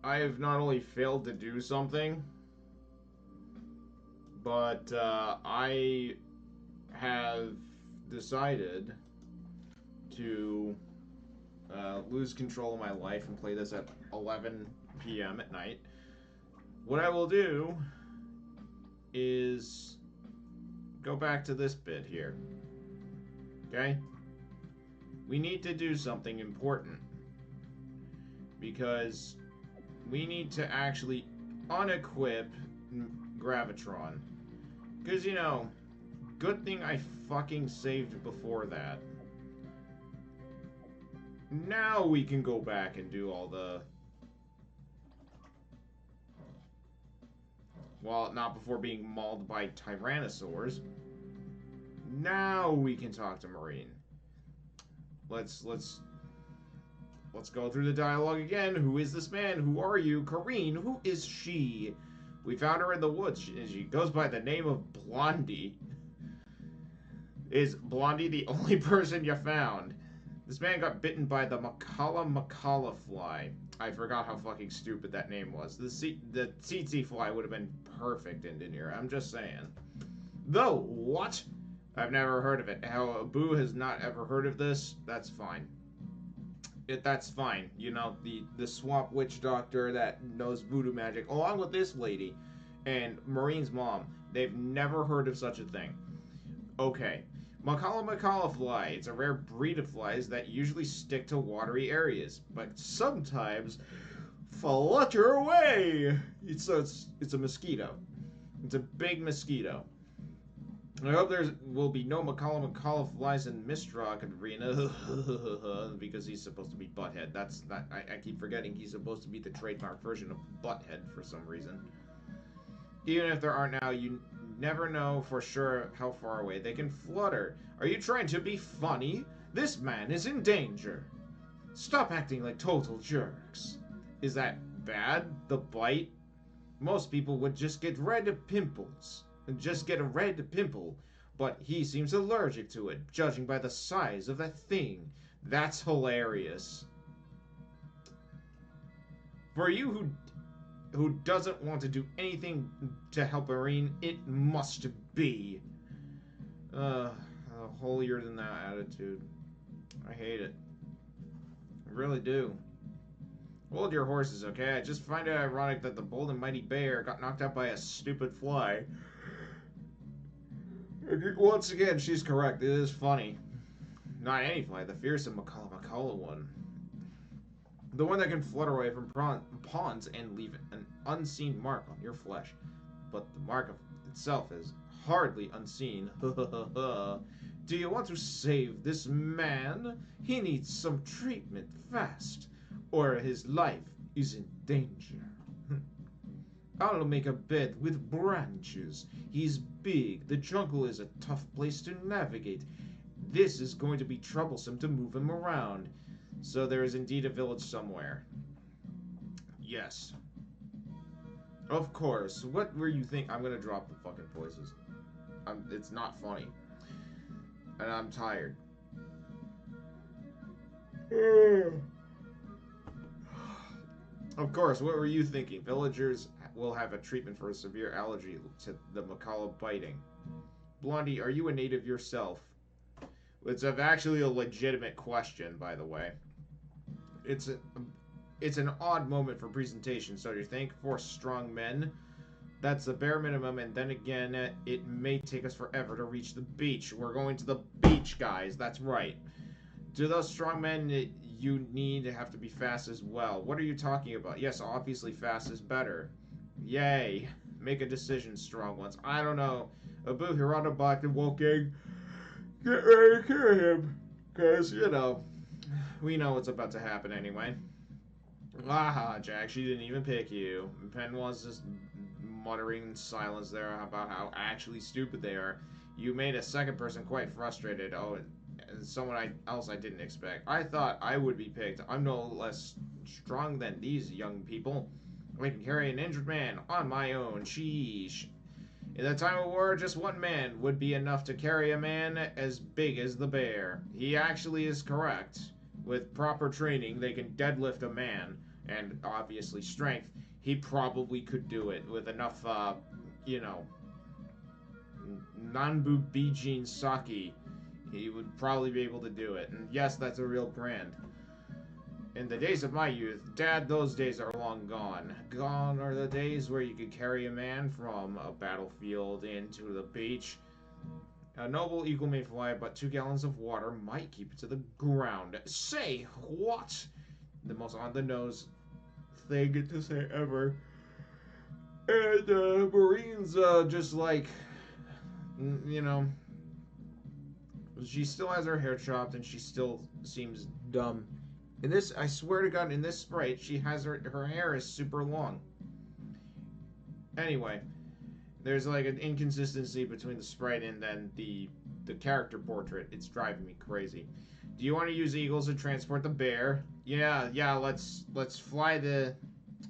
I have not only failed to do something, but I have decided to lose control of my life and play this at 11 p.m. at night. What I will do is go back to this bit here. Okay? We need to do something important because we need to actually unequip Gravitron. Because, you know, good thing I fucking saved before that. Now we can go back and do all the... Well, not before being mauled by tyrannosaurs. Now we can talk to Marine. Let's go through the dialogue again. Who is this man? Who are you? Kareen, who is she? We found her in the woods. She goes by the name of Blondie. Is Blondie the only person you found? This man got bitten by the Macalla fly. I forgot how fucking stupid that name was. The tsetse fly would have been perfect in here. I'm just saying. Though, what? I've never heard of it. How Abu has not ever heard of this? That's fine. That's fine. You know, the swamp witch doctor that knows voodoo magic, along with this lady and Maureen's mom, they've never heard of such a thing. Okay. Macalla fly. It's a rare breed of flies that usually stick to watery areas, but sometimes flutter away. It's a mosquito. It's a big mosquito. I hope there will be no Macalla flies in Mistrak Arena because he's supposed to be Butthead. I keep forgetting he's supposed to be the trademark version of Butthead for some reason. Even if there aren't now, you never know for sure how far away they can flutter. Are you trying to be funny? This man is in danger. Stop acting like total jerks. Is that bad? The bite? Most people would just get red pimples. Just get a red pimple, but he seems allergic to it, judging by the size of that thing. That's hilarious. For you who doesn't want to do anything to help Irene, it must be. Holier than that attitude. I hate it. I really do. Hold your horses, okay? I just find it ironic that the bold and mighty bear got knocked out by a stupid fly. Once again, she's correct. It is funny. Not any fly, the fearsome Macalla one. The one that can flutter away from ponds and leave an unseen mark on your flesh. But the mark of itself is hardly unseen. Do you want to save this man? He needs some treatment fast, or his life is in danger. I'll make a bed with branches. He's big. The jungle is a tough place to navigate. This is going to be troublesome to move him around. So there is indeed a village somewhere. Yes. Of course. What were you think? I'm gonna drop the fucking voices. It's not funny. And I'm tired. Of course, what were you thinking? Villagers will have a treatment for a severe allergy to the Macalla biting. Blondie, are you a native yourself? It's actually a legitimate question, by the way. It's an odd moment for presentation, so you think? For strong men? That's the bare minimum, and then again, it may take us forever to reach the beach. We're going to the beach, guys. That's right. Do those strong men you need have to be fast as well? What are you talking about? Yes, obviously fast is better. Yay. Make a decision, strong ones. I don't know. Abu Hirata back and walking. Get ready to kill him. Because, you know, we know what's about to happen anyway. Aha, Jack, she didn't even pick you. Pen was just muttering in silence there about how actually stupid they are. You made a second person quite frustrated. Oh, and someone else I didn't expect. I thought I would be picked. I'm no less strong than these young people. I can carry an injured man on my own. Sheesh. In the time of war, just one man would be enough to carry a man as big as the bear. He actually is correct. With proper training, they can deadlift a man. and obviously strength, he probably could do it with enough, you know, Nanbu Bijin Saki. He would probably be able to do it. And yes, that's a real brand. In the days of my youth, Dad, those days are long gone. Gone are the days where you could carry a man from a battlefield into the beach. A noble eagle may fly, but 2 gallons of water might keep it to the ground. Say what? The most on-the-nose thing to say ever. And Marine's just like, you know, she still has her hair chopped and she still seems dumb. In this, I swear to God, in this sprite, she has her hair is super long. Anyway, there's like an inconsistency between the sprite and then the character portrait. It's driving me crazy. Do you want to use eagles to transport the bear? Yeah, let's fly the...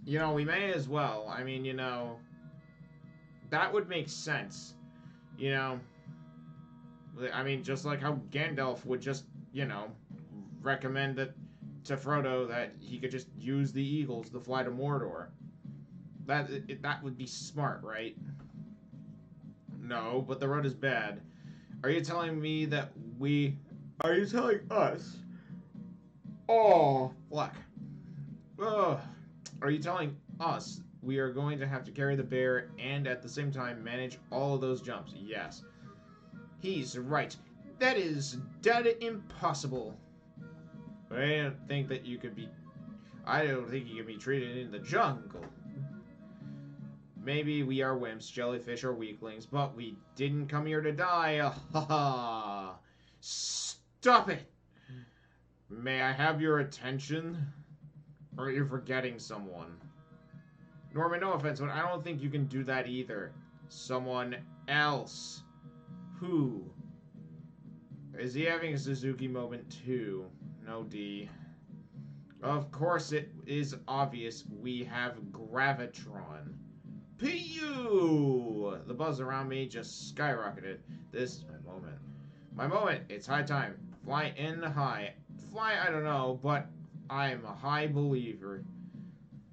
You know, we may as well. I mean, you know, that would make sense. You know, I mean, just like how Gandalf would just, you know, recommend that to Frodo that he could just use the eagles to fly to Mordor. That would be smart, right? No, but the road is bad. Are you telling me that we... Are you telling us... Oh, fuck. Ugh. Are you telling us we are going to have to carry the bear and at the same time manage all of those jumps? Yes. He's right. That is dead impossible. But I don't think that you could be... I don't think you can be treated in the jungle. Maybe we are wimps, jellyfish, or weaklings, but we didn't come here to die. Ha ha! Stop it! May I have your attention? Or are you forgetting someone? Norman, no offense, but I don't think you can do that either. Someone else. Who? Is he having a Suzuki moment too? No, D. Of course it is obvious we have Gravitron. P.U. The buzz around me just skyrocketed. This is my moment. My moment. It's high time. Fly in high. Fly, I don't know, but I'm a high believer.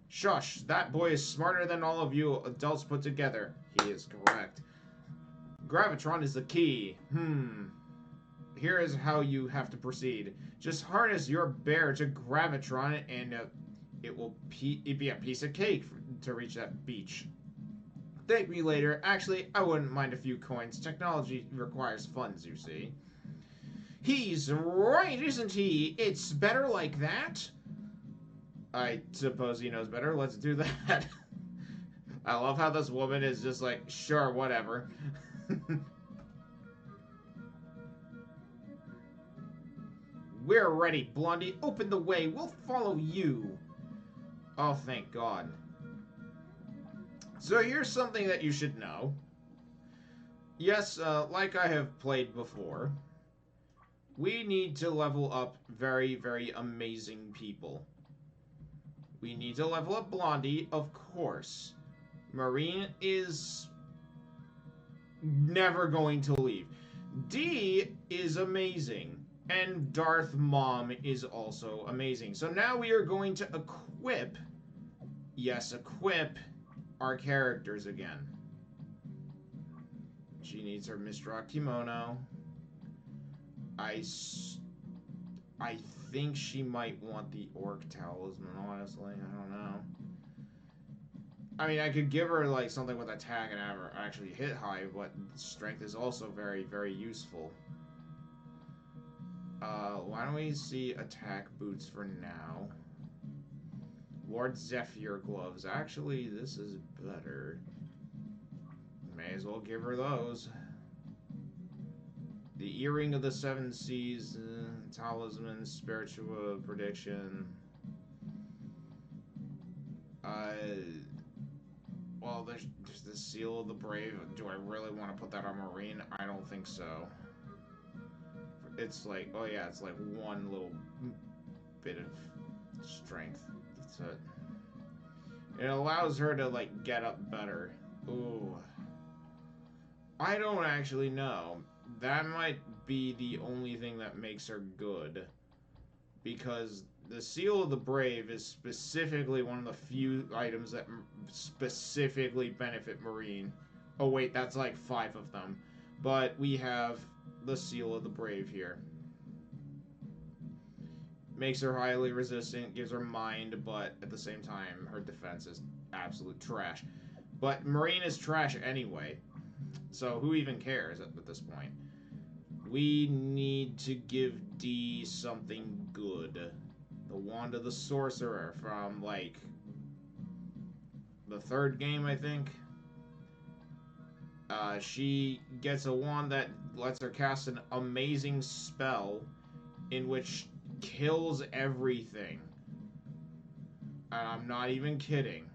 Shush, that boy is smarter than all of you adults put together. He is correct. Gravitron is the key. Here is how you have to proceed. Just harness your bear to Gravitron and it'd be a piece of cake to reach that beach. Thank me later. Actually, I wouldn't mind a few coins. Technology requires funds, you see. He's right, isn't he? It's better like that? I suppose he knows better. Let's do that. I love how this woman is just like, sure, whatever. We're ready, Blondie. Open the way. We'll follow you. Oh, thank God. So here's something that you should know. Yes, like I have played before, we need to level up very, very amazing people. We need to level up Blondie, of course. Marine is never going to leave. D is amazing. And Darth Mom is also amazing. So now we are going to equip, yes, equip our characters again. She needs her Mistral kimono. I think she might want the Orc talisman, honestly. I don't know. I mean, I could give her, like, something with attack and have her actually hit high, but strength is also very, very useful. Why don't we see attack boots for now? Lord Zephyr gloves. Actually, this is better. May as well give her those. The Earring of the Seven Seas, Talisman, Spiritual Prediction. Well, there's the Seal of the Brave. Do I really want to put that on Marine? I don't think so. It's like, oh yeah, it's like one little bit of strength. That's it. It allows her to, like, get up better. Ooh. I don't actually know. That might be the only thing that makes her good. Because the Seal of the Brave is specifically one of the few items that specifically benefit Marine. Oh wait, that's like 5 of them. But we have the Seal of the Brave here. Makes her highly resistant, gives her mind, but at the same time, her defense is absolute trash. But Marine is trash anyway, so who even cares at this point? We need to give D something good. The Wand of the Sorcerer from, like, the 3rd game, I think. She gets a wand that lets her cast an amazing spell in which kills everything. And I'm not even kidding.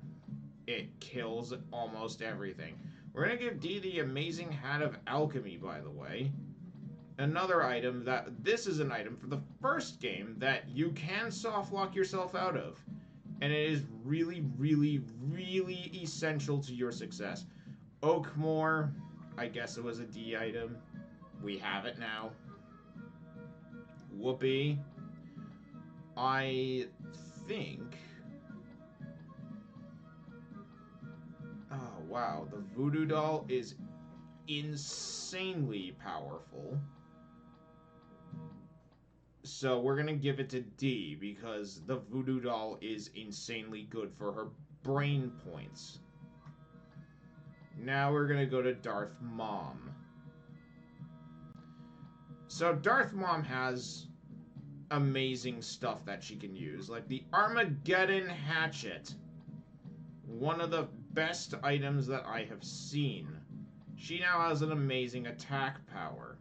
It kills almost everything. We're gonna give D the amazing Hat of Alchemy, by the way. Another item that... This is an item for the 1st game that you can soft lock yourself out of. And it is really, really, really essential to your success. Oakmore, I guess it was a D item. We have it now. Whoopee. I think... Oh, wow. The Voodoo Doll is insanely powerful. So we're going to give it to D because the Voodoo Doll is insanely good for her brain points. Now we're going to go to Darth Mom. So Darth Mom has amazing stuff that she can use, like the Armageddon Hatchet. One of the best items that I have seen. She now has an amazing attack power.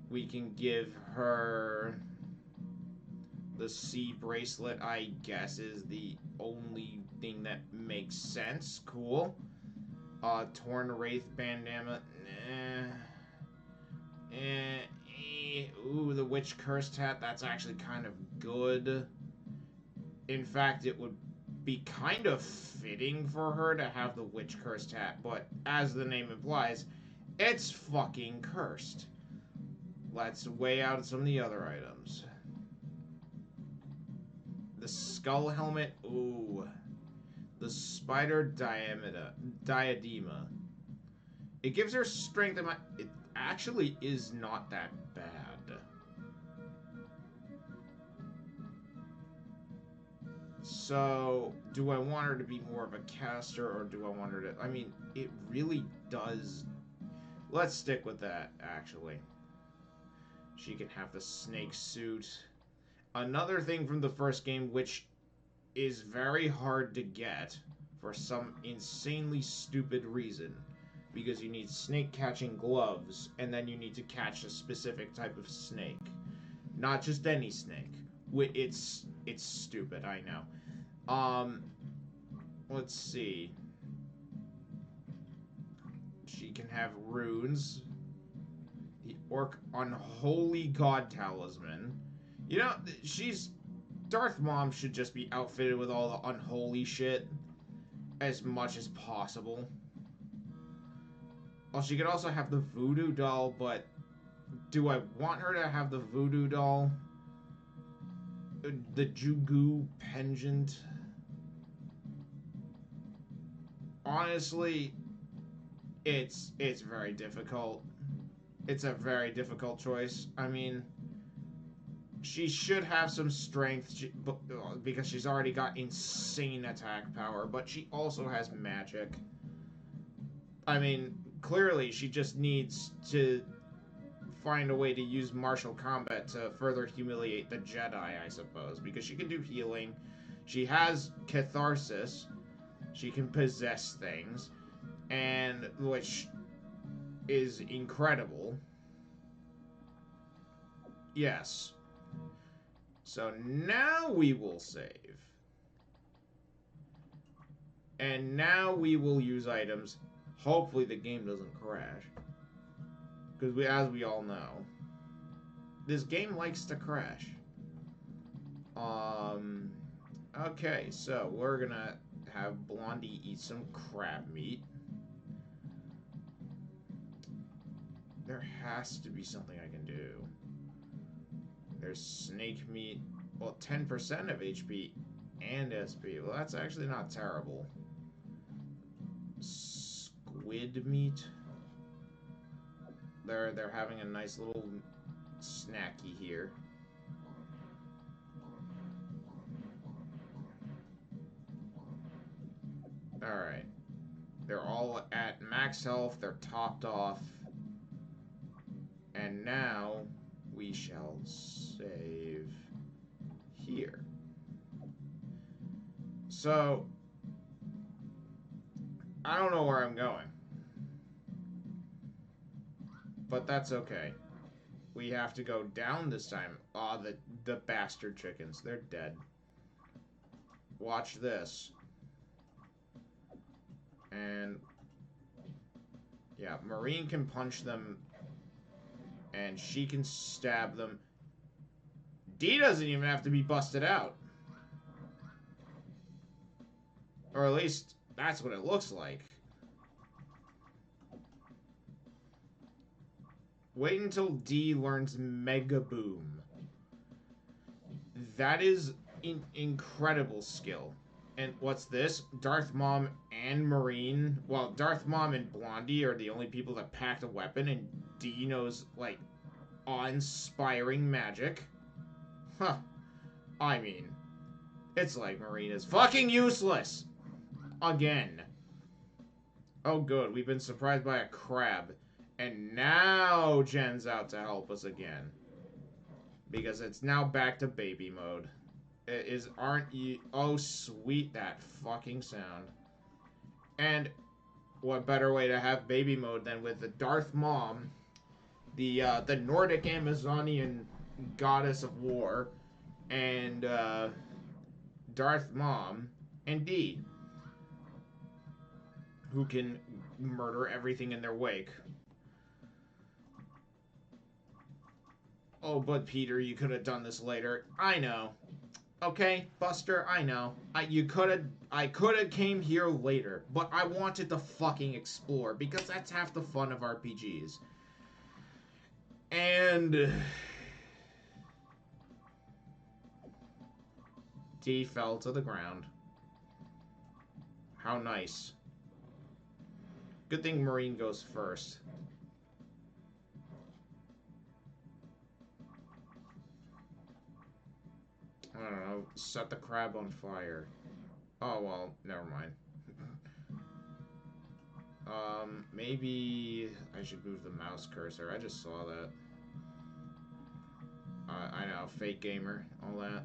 We can give her the C bracelet, I guess, is the only thing that makes sense. Cool. Torn Wraith bandana. Ooh, the Witch Cursed Hat. That's actually kind of good. In fact, it would be kind of fitting for her to have the Witch Cursed Hat, but as the name implies, it's fucking cursed. Let's weigh out some of the other items. The Skull Helmet. Ooh. The Spider Diadema. It gives her strength. It actually is not that bad. So, do I want her to be more of a caster, or do I want her to... I mean, it really does... Let's stick with that, actually. She can have the snake suit. Another thing from the 1st game, which is very hard to get for some insanely stupid reason, because you need snake catching gloves, and then you need to catch a specific type of snake. Not just any snake. It's stupid, I know. Let's see. She can have runes. The Orc Unholy God Talisman. You know, Darth Mom should just be outfitted with all the unholy shit as much as possible. Well, she could also have the Voodoo Doll, but do I want her to have the Voodoo Doll? The Jugu Pendant? Honestly, it's very difficult. It's a very difficult choice. I mean, she should have some strength because she's already got insane attack power, but she also has magic. I mean, clearly she just needs to find a way to use martial combat to further humiliate the Jedi, I suppose, because she can do healing. She has catharsis. She can possess things, and which is incredible. Yes. So now we will save. And now we will use items. Hopefully the game doesn't crash. Because as we all know, this game likes to crash. Okay, so we're gonna have Blondie eat some crab meat. There has to be something I can do. There's snake meat. well, 10% of HP and SP. Well, that's actually not terrible. Squid meat. They're having a nice little snacky here. Alright. They're all at max health. They're topped off. And now we shall save here. So, I don't know where I'm going. But that's okay. We have to go down this time. Aw, the bastard chickens. They're dead. Watch this. And yeah, Marine can punch them and she can stab them. D doesn't even have to be busted out. Or at least that's what it looks like. Wait until D learns Mega Boom. That is an incredible skill. And what's this? Darth Mom and Marine. Well, Darth Mom and Blondie are the only people that packed a weapon, and D knows, like, awe-inspiring magic. Huh. I mean, it's like Marine is fucking useless! Again. Oh good, we've been surprised by a crab. And now Jen's out to help us again. Because it's now back to baby mode. Aren't you... Oh, sweet, that fucking sound. And what better way to have baby mode than with the Darth Mom, the Nordic Amazonian goddess of war, and Darth Mom, and D, who can murder everything in their wake. Oh, but Peter, you could have done this later. I know. Okay, Buster, I know. I could have came here later, but I wanted to fucking explore because that's half the fun of RPGs. And D fell to the ground. How nice. Good thing Marine goes first. I don't know, set the crab on fire. Oh, well, never mind. Maybe I should move the mouse cursor. I just saw that. I know, fake gamer, all that.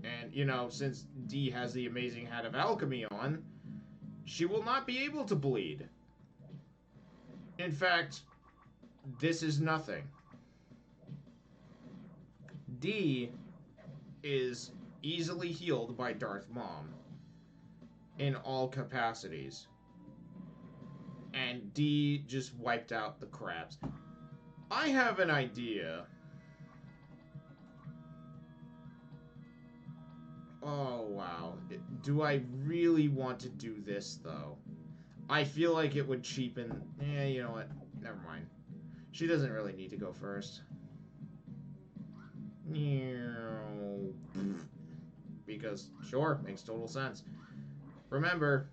And, you know, since D has the amazing hat of alchemy on, she will not be able to bleed. In fact, this is nothing. D is easily healed by Darth Mom in all capacities. And D just wiped out the crabs. I have an idea. Oh, wow. Do I really want to do this, though? I feel like it would cheapen... you know what? Never mind. She doesn't really need to go first. Because, sure, makes total sense. Remember,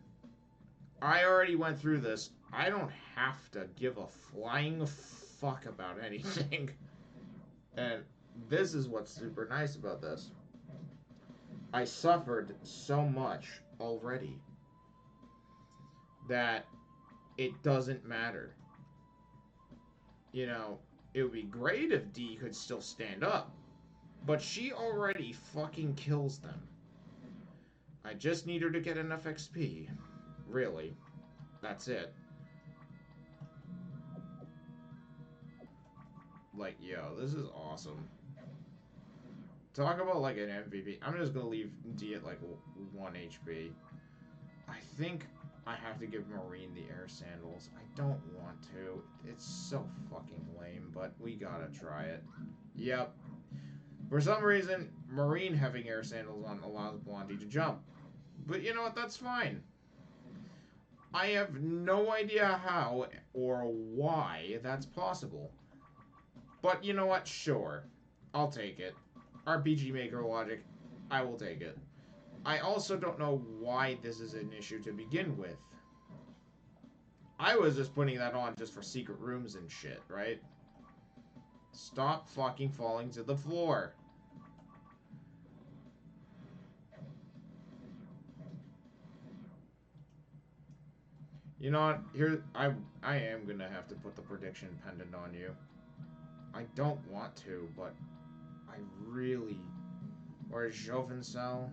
I already went through this. I don't have to give a flying fuck about anything. And this is what's super nice about this. I suffered so much already that it doesn't matter. You know, it would be great if D could still stand up, but she already fucking kills them. I just need her to get enough XP. Really. That's it. Like, yo, this is awesome. Talk about, like, an MVP. I'm just gonna leave D at, like, 1 HP. I think I have to give Marine the air sandals. I don't want to. It's so fucking lame, but we gotta try it. Yep. For some reason, Marine having air sandals on allows Blondie to jump. But you know what? That's fine. I have no idea how or why that's possible. But you know what? Sure. I'll take it. RPG Maker logic. I will take it. I also don't know why this is an issue to begin with. I was just putting that on just for secret rooms and shit, right? Stop fucking falling to the floor. You know what? Here, I am gonna have to put the prediction pendant on you. I don't want to, but I really... Or is Joven Cell?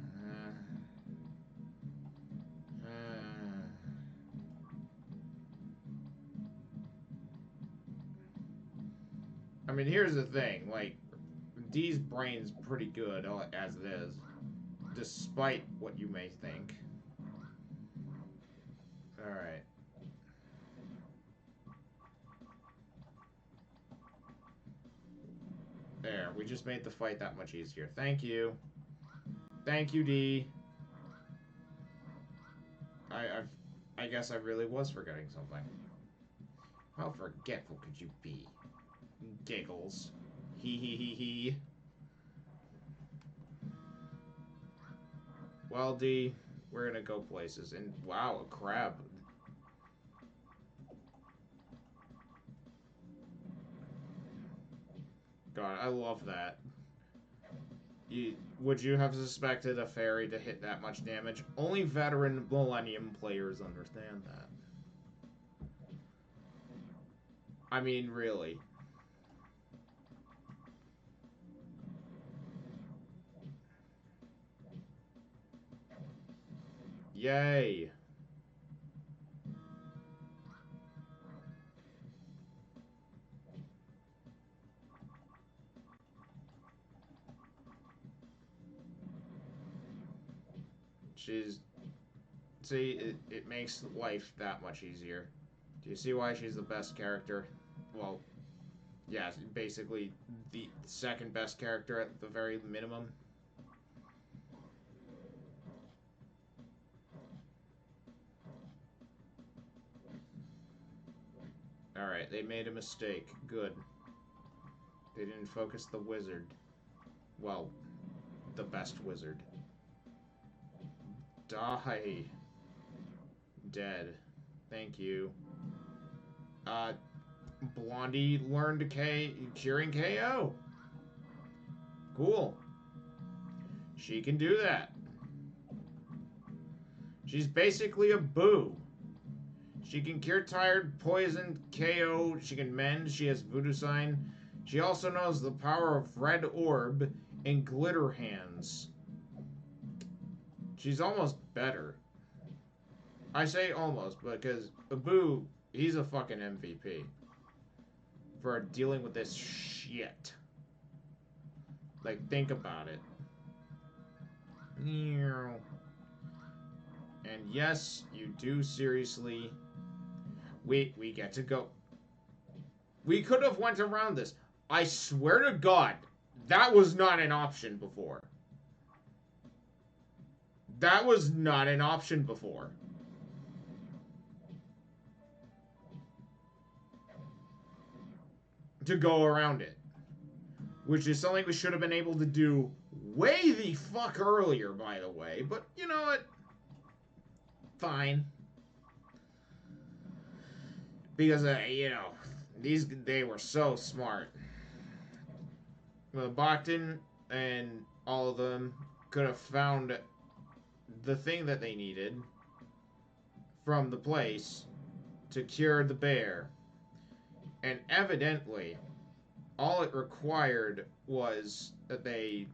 I mean, here's the thing. Like, D's brain's pretty good as it is, despite what you may think. Alright. There, we just made the fight that much easier. Thank you. Thank you, D. I guess I really was forgetting something. How forgetful could you be? Giggles. Hee hee hee hee. Well, D, we're gonna go places. And wow, a crab. God, I love that. Would you have suspected a fairy to hit that much damage? Only veteran Millennium players understand that. I mean, really. Yay. See, it makes life that much easier. Do you see why she's the best character? Well, yeah, basically the second best character at the very minimum. Alright, they made a mistake. Good. They didn't focus the wizard. Well, the best wizard. Die. Dead. Thank you. Blondie learned curing KO. Cool. She can do that. She's basically a boo. She can cure tired, poison, KO. She can mend. She has voodoo sign. She also knows the power of red orb and glitter hands. She's almost better. I say almost because Abu, he's a fucking MVP for dealing with this shit. Like, think about it. And yes, you do seriously. We get to go. We could have went around this. I swear to God, that was not an option before. That was not an option before. To go around it. Which is something we should have been able to do way the fuck earlier, by the way. But, you know what? Fine. Because, you know, they were so smart. Well, Bachton and all of them could have found the thing that they needed from the place to cure the bear. And evidently, all it required was that they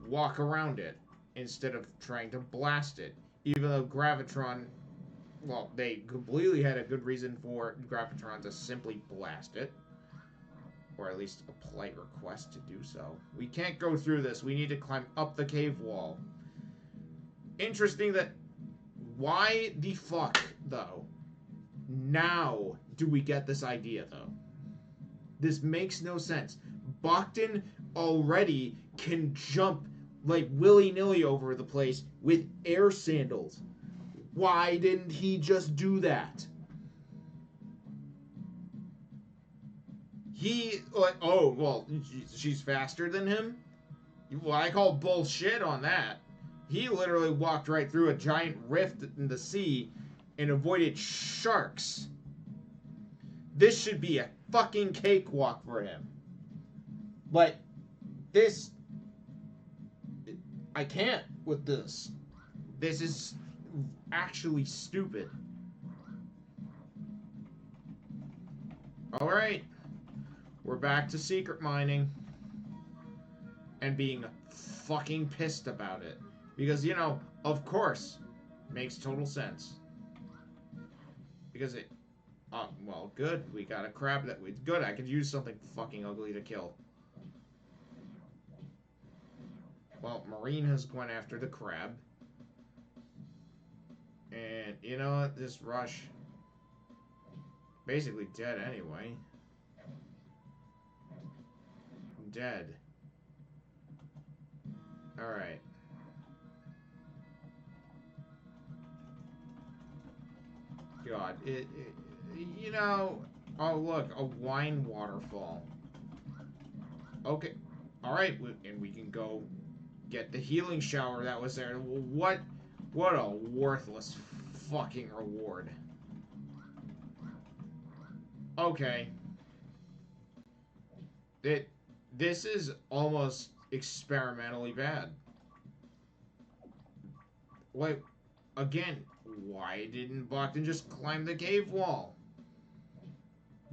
walk around it instead of trying to blast it. Even though Gravitron, well, they completely had a good reason for Gravitron to simply blast it. Or at least a polite request to do so. We can't go through this. We need to climb up the cave wall. Interesting that... Why the fuck, though? Now do we get this idea, though? This makes no sense. Bachton already can jump like willy-nilly over the place with air sandals. Why didn't he just do that? He, like, oh, well, she's faster than him? Well, I call bullshit on that. He literally walked right through a giant rift in the sea and avoided sharks. This should be a fucking cakewalk for him. But this... I can't with this. This is actually stupid. Alright. We're back to secret mining. And being fucking pissed about it. Because, you know, of course, makes total sense. Because it... well, good. We got a crab that... Good, I could use something fucking ugly to kill. Well, Marine has went after the crab. And, you know what? This rush... Basically dead anyway. Dead. Alright. God, you know... Oh, look, a wine waterfall. Okay. Alright, and we can go get the healing shower that was there. What a worthless fucking reward. Okay. This is almost experimentally bad. Wait, again, why didn't Bogdan just climb the cave wall?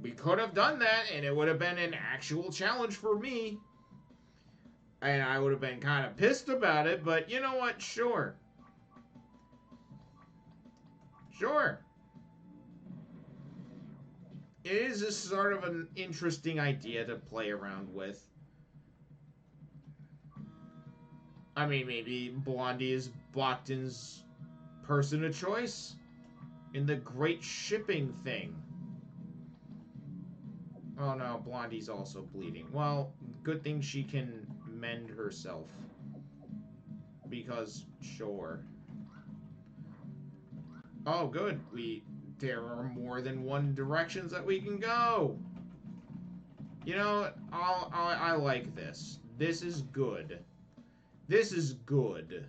We could have done that, and it would have been an actual challenge for me. And I would have been kind of pissed about it, but you know what? Sure. Sure. It is a sort of an interesting idea to play around with. I mean, maybe Blondie is Bogdan's person of choice in the great shipping thing. Oh no, Blondie's also bleeding. Well, good thing she can mend herself. Because, sure. Oh, good. There are more than one directions that we can go. You know, I like this. This is good. This is good.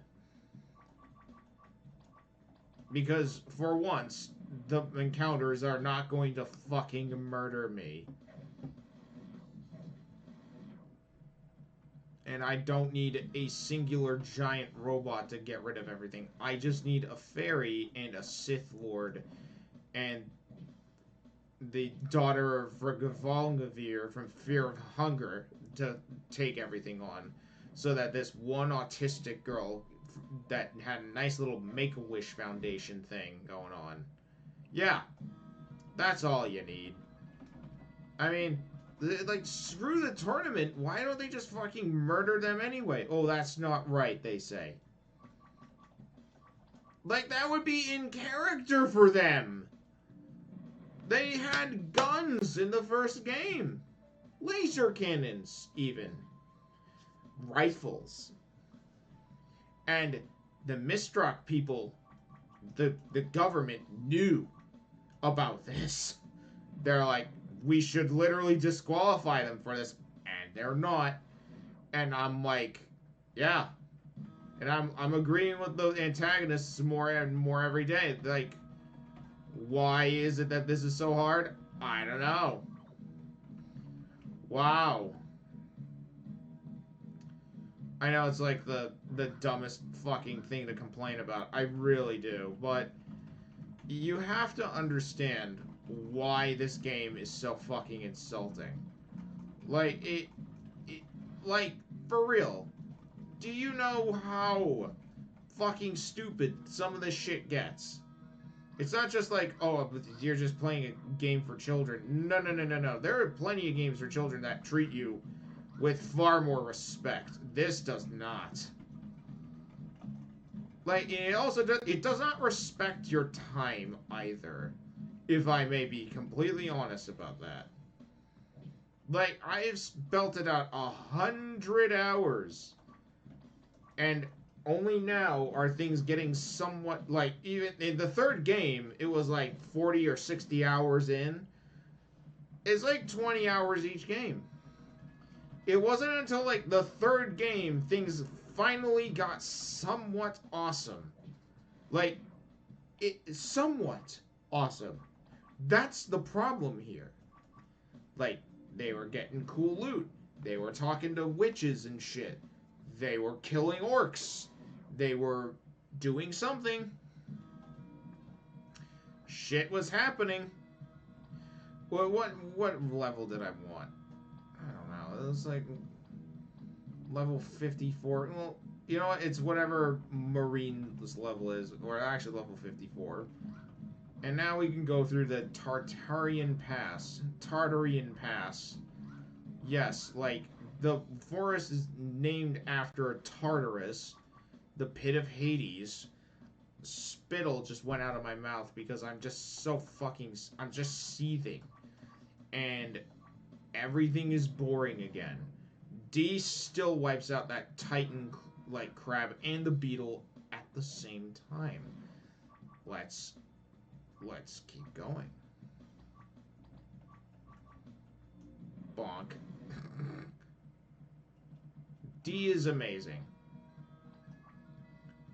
Because, for once, the encounters are not going to fucking murder me. And I don't need a singular giant robot to get rid of everything. I just need a fairy and a Sith Lord and the daughter of Vrgvalngavir from Fear of Hunger to take everything on. So that this one autistic girl that had a nice little Make-A-Wish Foundation thing going on. Yeah, that's all you need. I mean, like, screw the tournament. Why don't they just fucking murder them anyway? Oh, that's not right, they say. Like, that would be in character for them. They had guns in the first game. Laser cannons, even. Rifles. And the Mistrak people, the government knew about this. They're like, we should literally disqualify them for this, and they're not. And I'm like, yeah. And I'm agreeing with the antagonists more and more every day. Like, why is it that this is so hard? I don't know. Wow. I know it's like the dumbest fucking thing to complain about. I really do. But you have to understand why this game is so fucking insulting. Like, like, for real. Do you know how fucking stupid some of this shit gets? It's not just like, oh, you're just playing a game for children. No, no, no, no, no. There are plenty of games for children that treat you with far more respect. This does not. Like, it also does not respect your time either, if I may be completely honest about that. Like, I've spelt it out 100 hours, and only now are things getting somewhat, like, even in the third game, it was like 40 or 60 hours in. It's like 20 hours each game. It wasn't until like the third game things finally got somewhat awesome. Like, it somewhat awesome. That's the problem here. Like, they were getting cool loot. They were talking to witches and shit. They were killing orcs. They were doing something. Shit was happening. Well, what level did I want? I don't know. It was like level 54. Well, you know what? It's whatever Marine's level is, or actually level 54. And now we can go through the Tartarian Pass. Tartarian Pass. Yes, like, the forest is named after Tartarus, the pit of Hades. Spittle just went out of my mouth because I'm just so fucking... I'm just seething. And everything is boring again. D still wipes out that Titan, like, crab and the beetle at the same time. Let's keep going. Bonk. D is amazing.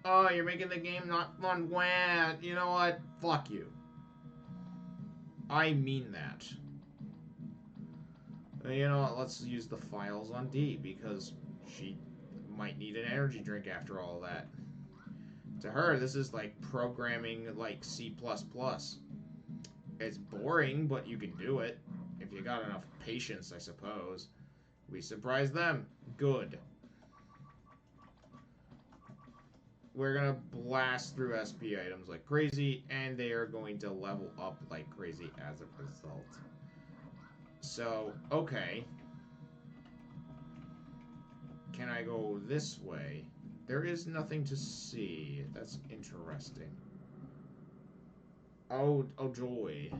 Oh, you're making the game not fun. Wah. You know what? Fuck you. I mean that. You know what? Let's use the files on D because she might need an energy drink after all that. To her, this is like programming like C++. It's boring, but you can do it. If you got enough patience, I suppose. We surprise them. Good. We're gonna blast through SP items like crazy, and they are going to level up like crazy as a result. So, okay. Can I go this way? There is nothing to see. That's interesting. Oh joy.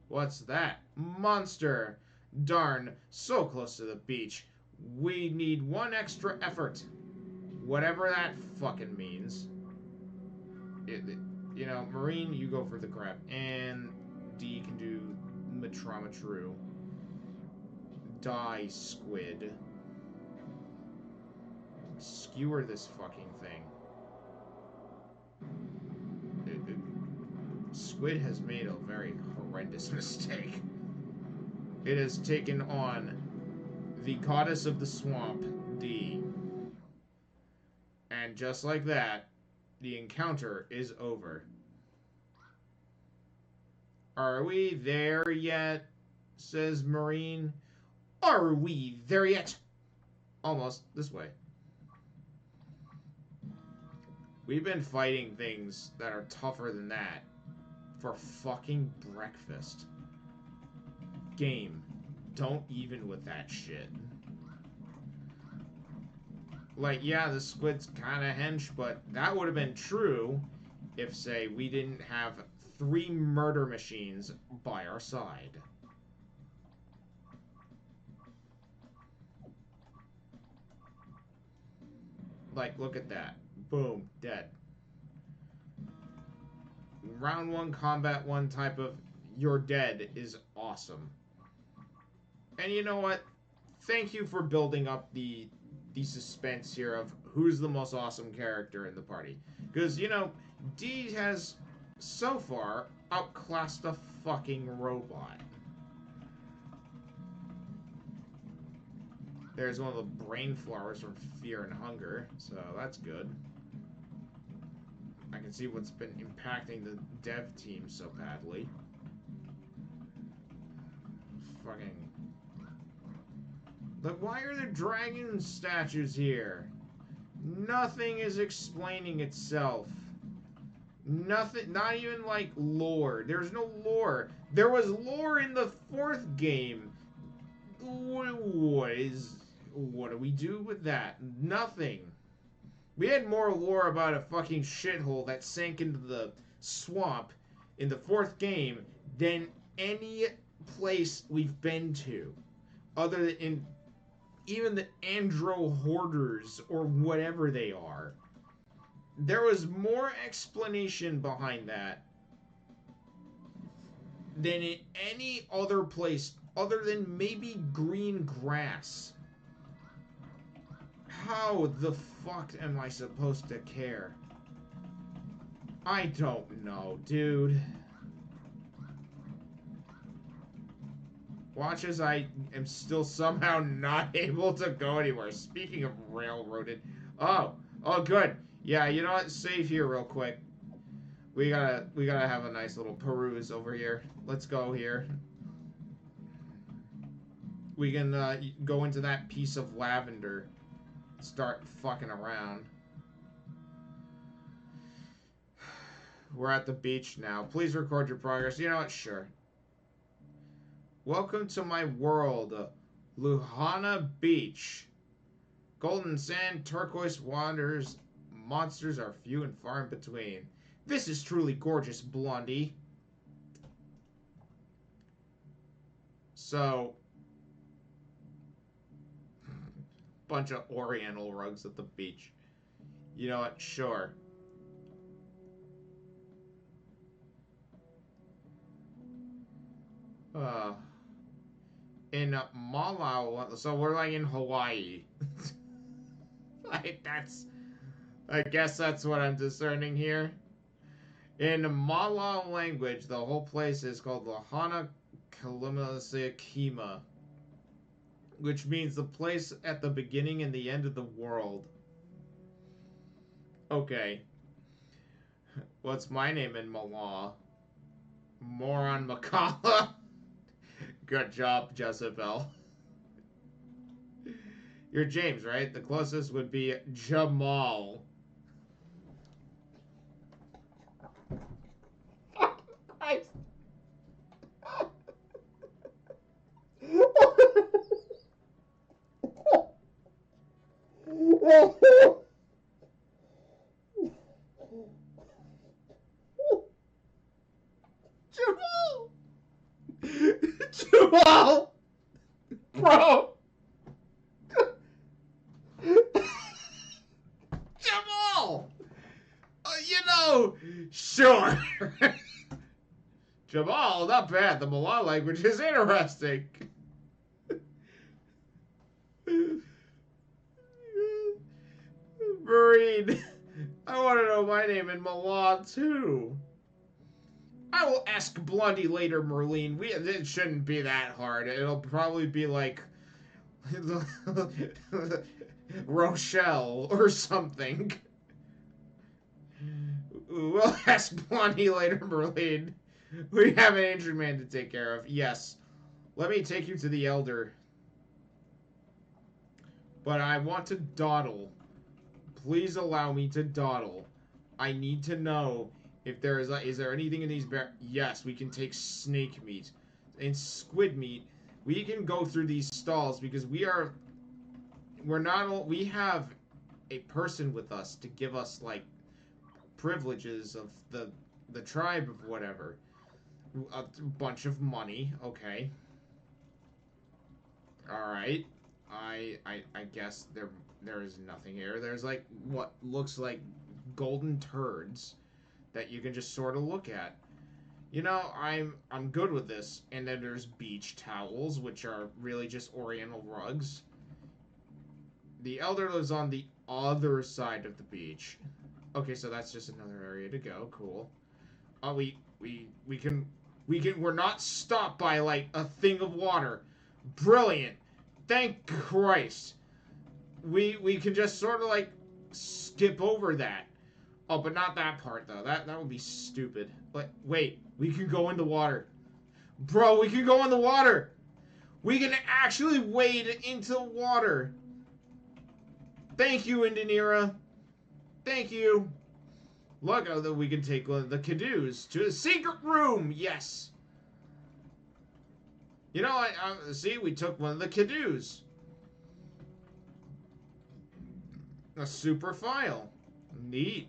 What's that? Monster! Darn, so close to the beach. We need one extra effort. Whatever that fucking means. You know, Marine, you go for the crab. And D can do Matramatru. Die, squid. Skewer this fucking thing. Squid has made a very horrendous mistake. It has taken on the goddess of the swamp, D. And just like that, the encounter is over. Are we there yet? Says Marine. Are we there yet? Almost. This way. We've been fighting things that are tougher than that for fucking breakfast. Game. Don't even with that shit. Like, yeah, the squid's kinda hench, but that would have been true if, say, we didn't have 3 murder machines by our side. Like, look at that. Boom. Dead. Round 1, combat 1 type of you're dead is awesome. And you know what? Thank you for building up the suspense here of who's the most awesome character in the party. Because, you know, D has, so far, outclassed a fucking robot. There's one of the brain flowers from Fear and Hunger, so that's good. I can see what's been impacting the dev team so badly. Fucking... Look, why are there dragon statues here? Nothing is explaining itself. Nothing, not even like lore. There's no lore. There was lore in the 4th game. What do we do with that? Nothing. We had more lore about a fucking shithole that sank into the swamp in the 4th game than any place we've been to. Other than in even the Andro Hoarders or whatever they are. There was more explanation behind that than in any other place other than maybe green grass. How the fuck am I supposed to care? I don't know, dude. Watch as I am still somehow not able to go anywhere. Speaking of railroaded. Oh, good. Yeah, you know what? Save here real quick. We gotta have a nice little peruse over here. Let's go here. We can go into that piece of lavender. Start fucking around. We're at the beach now. Please record your progress. You know what? Sure. Welcome to my world, Luhana Beach. Golden sand, turquoise waters, monsters are few and far in between. This is truly gorgeous, Blondie. So, bunch of oriental rugs at the beach. You know what? Sure. In Malau, so we're like in Hawaii. I guess that's what I'm discerning here. In Malau language, the whole place is called Lahana Kalimasekima, which means the place at the beginning and the end of the world. Okay. What's my name in Mala? Moron Makala? Good job, Jezebel. You're James, right? The closest would be Jamal. Christ. Jamal! Jamal! Bro! Jamal! Sure. Jamal, not bad. The Malay language is interesting. Marine, I want to know my name in Milan too. I will ask Blondie later, Merlene. It shouldn't be that hard. It'll probably be like Rochelle or something. We'll ask Blondie later, Merlene. We have an injured man to take care of. Yes. Let me take you to the Elder. But I want to dawdle. Please allow me to dawdle. I need to know if there is there anything in these Yes, we can take snake meat and squid meat. We can go through these stalls because we have a person with us to give us like privileges of the tribe of whatever. A bunch of money, okay. Alright. I guess there is nothing here. There's like what looks like golden turds that you can just sort of look at. You know, I'm good with this. And then there's beach towels, which are really just oriental rugs. The Elder lives on the other side of the beach. Okay, so that's just another area to go. Cool. Oh, we're not stopped by like a thing of water. Brilliant. Thank Christ. We can just sort of like skip over that. Oh, but not that part though. That would be stupid. But wait, we can go in the water. Bro, we can go in the water. We can actually wade into the water. Thank you, Indanira. Thank you. Look, oh, we can take the canoes to a secret room. Yes. You know, see, we took one of the canoes. A super file. Neat.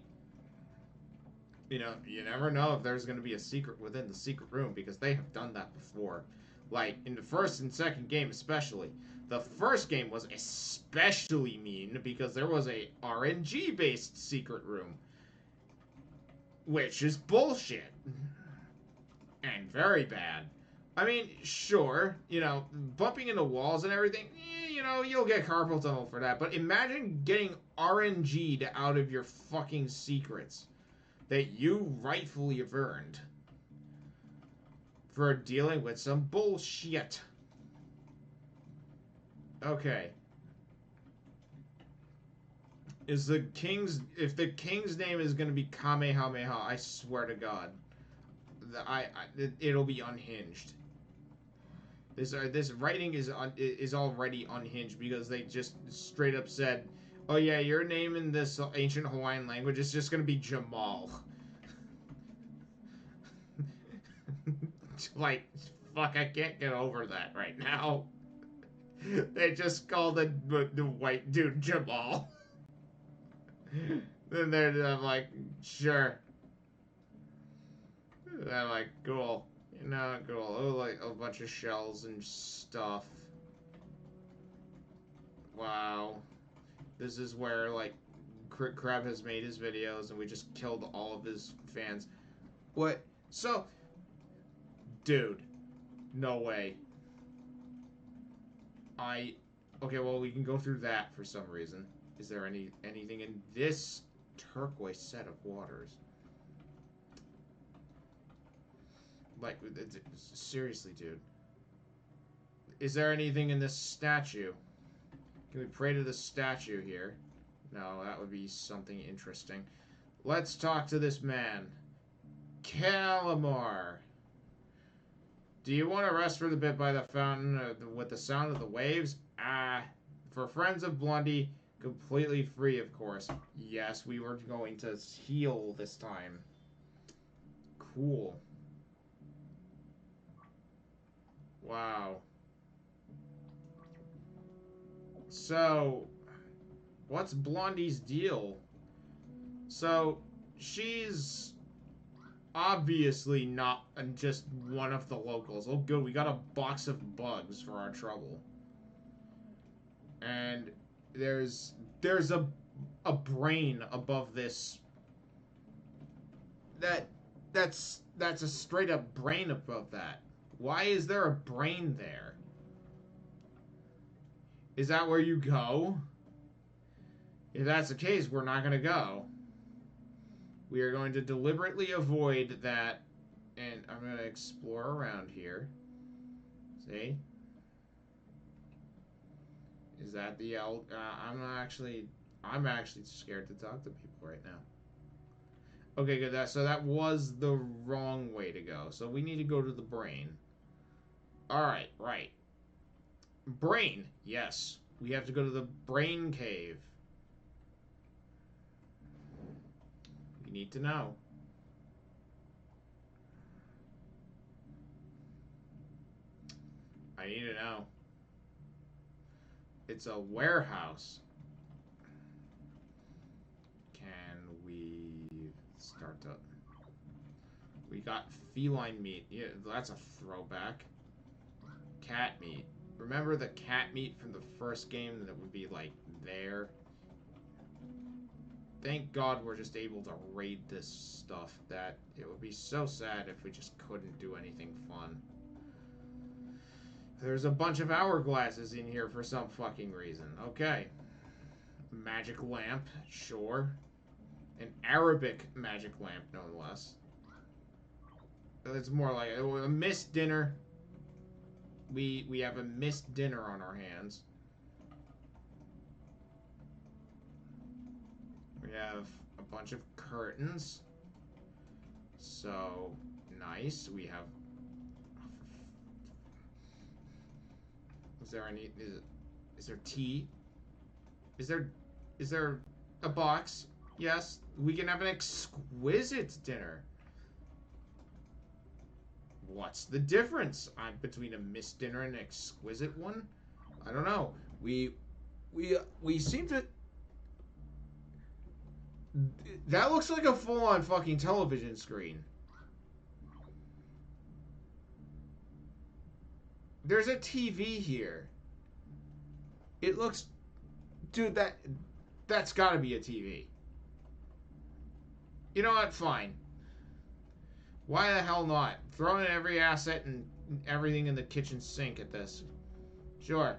You know, you never know if there's going to be a secret within the secret room because they have done that before. Like, in the first and second game especially. The first game was especially mean because there was a RNG-based secret room. Which is bullshit. and very bad. I mean, sure, you know, bumping into walls and everything, you know, you'll get carpal tunnel for that. But imagine getting RNG'd out of your fucking secrets that you rightfully have earned for dealing with some bullshit. Okay. Is the king's... If the king's name is going to be Kamehameha, I swear to God, it'll be unhinged. This writing is already unhinged because they just straight up said, "Oh yeah, your name in this ancient Hawaiian language is just gonna be Jamal." Like, fuck, I can't get over that right now. They just called the white dude Jamal. Then I'm like, sure. And I'm like, cool. You know, cool. Oh, like a bunch of shells and stuff. Wow. This is where, like, Crab has made his videos and we just killed all of his fans. What? So, dude, no way. Okay, well, we can go through that for some reason. Is there anything in this turquoise set of waters? Like, seriously, dude. Is there anything in this statue? Can we pray to the statue here? No, that would be something interesting. Let's talk to this man. Calamar. Do you want to rest for the bit by the fountain with the sound of the waves? For friends of Blondie, completely free, of course. Yes, we were going to heal this time. Cool. Wow. So, what's Blondie's deal? So, she's obviously not just one of the locals. Oh, good, we got a box of bugs for our trouble. And there's a brain above this. That's a straight up brain above that. Why is there a brain there? Is that where you go? If that's the case, we're not gonna go. We are going to deliberately avoid that, and I'm going to explore around here. See? Is that the I'm actually scared to talk to people right now. Okay, good. So that was the wrong way to go. So we need to go to the brain. Alright, right. Brain, yes. We have to go to the brain cave. We need to know. I need to know. It's a warehouse. Can we start to... We got feline meat. Yeah, that's a throwback. Cat meat. Remember the cat meat from the first game that would be, like, there? Thank God we're just able to raid this stuff. That it would be so sad if we just couldn't do anything fun. There's a bunch of hourglasses in here for some fucking reason. Okay. Magic lamp, sure. An Arabic magic lamp, no less. It's more like a missed dinner. We have a missed dinner on our hands. We have a bunch of curtains. So, nice. We have... Is there any... Is there tea? Is there a box? Yes. We can have an exquisite dinner. What's the difference between a missed dinner and an exquisite one? I don't know. We seem to... That looks like a full-on fucking television screen. There's a TV here. It looks... Dude, that's gotta be a TV. You know what? Fine. Why the hell not? Throw in every asset and everything in the kitchen sink at this. Sure.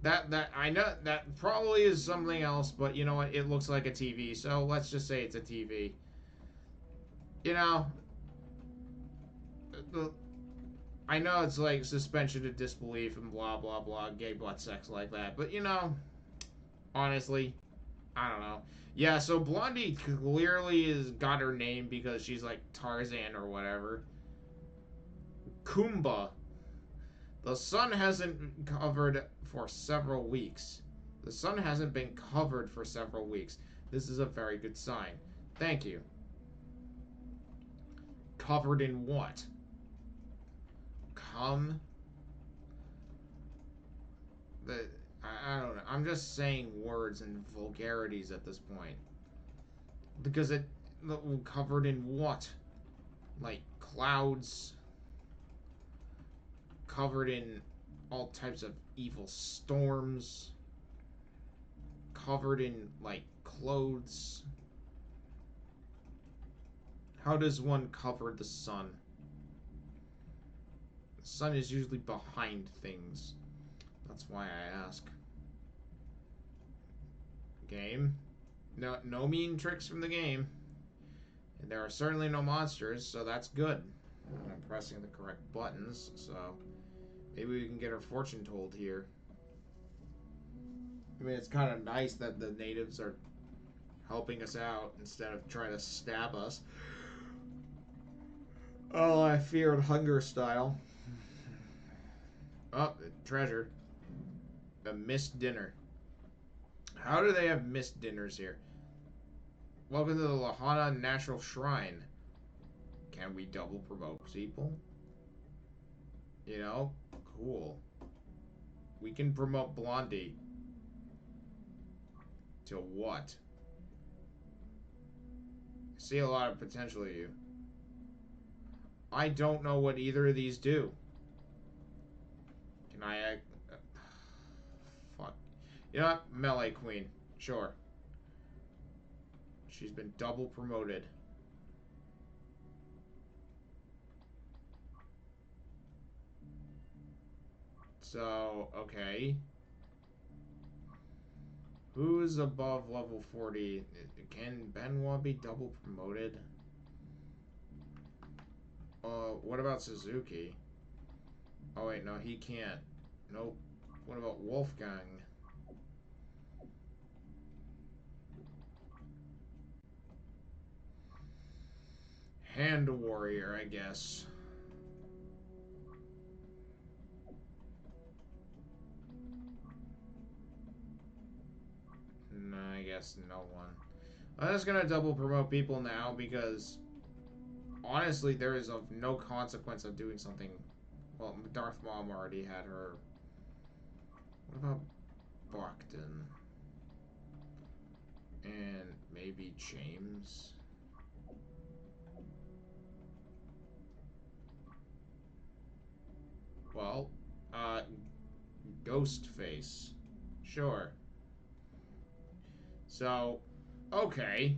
That I know that probably is something else, but you know what? It looks like a TV, so let's just say it's a TV. You know, the, I know it's like suspension of disbelief and blah blah blah, gay butt sex like that, but you know, honestly, I don't know. Yeah, so Blondie clearly has got her name because she's like Tarzan or whatever. Kumba. The sun hasn't been covered for several weeks. The sun hasn't been covered for several weeks. This is a very good sign. Thank you. Covered in what? Come? The I don't know. I'm just saying words and vulgarities at this point. Because it covered in what? Like clouds, covered in all types of evil storms, covered in like clothes. How does one cover the sun? The sun is usually behind things. That's why I ask. Game. No, no mean tricks from the game. And there are certainly no monsters, so that's good. I'm pressing the correct buttons, so maybe we can get our fortune told here. I mean, it's kind of nice that the natives are helping us out instead of trying to stab us. Oh, I feared hunger style. Oh, treasure. A missed dinner. How do they have missed dinners here? Welcome to the Lahana Natural Shrine. Can we double promote people? You know? Cool. We can promote Blondie. To what? I see a lot of potential in you. I don't know what either of these do. Can I... fuck. You know what? Melee Queen. Sure. She's been double promoted. So, okay. Who's above level 40? Can Benoit be double promoted? What about Suzuki? Oh wait, no, he can't. Nope. What about Wolfgang? Hand Warrior, I guess. No, I guess no one. I'm just gonna double promote people now because honestly, there is of no consequence of doing something. Well, Darth Mom already had her. What about Bachton? And maybe James? Well, Ghostface. Sure. So, okay.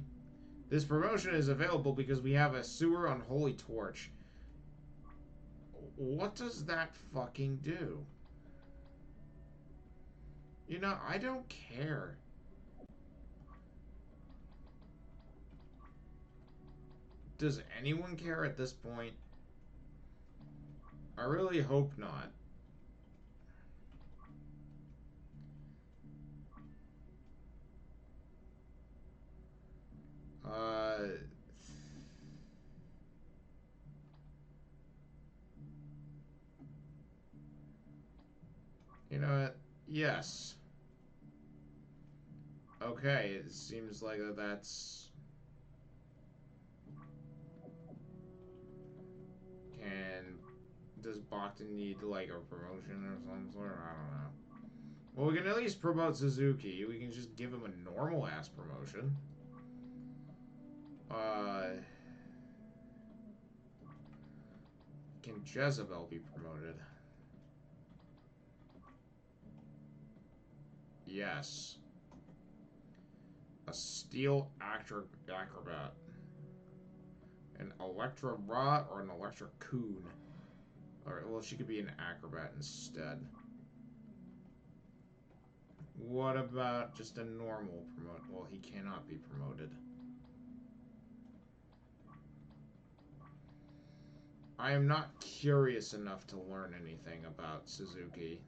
This promotion is available because we have a sewer unholy torch. What does that fucking do? You know, I don't care. Does anyone care at this point? I really hope not. You know what? Yes. Okay, it seems like that's... Can... Does Bachton need, like, a promotion or some sort? I don't know. Well, we can at least promote Suzuki. We can just give him a normal-ass promotion. Can Jezebel be promoted? Yes. A steel acrobat. An Electra Ra or an Electra Coon. Or, well, she could be an acrobat instead. What about just a normal promote? Well, he cannot be promoted. I am not curious enough to learn anything about Suzuki.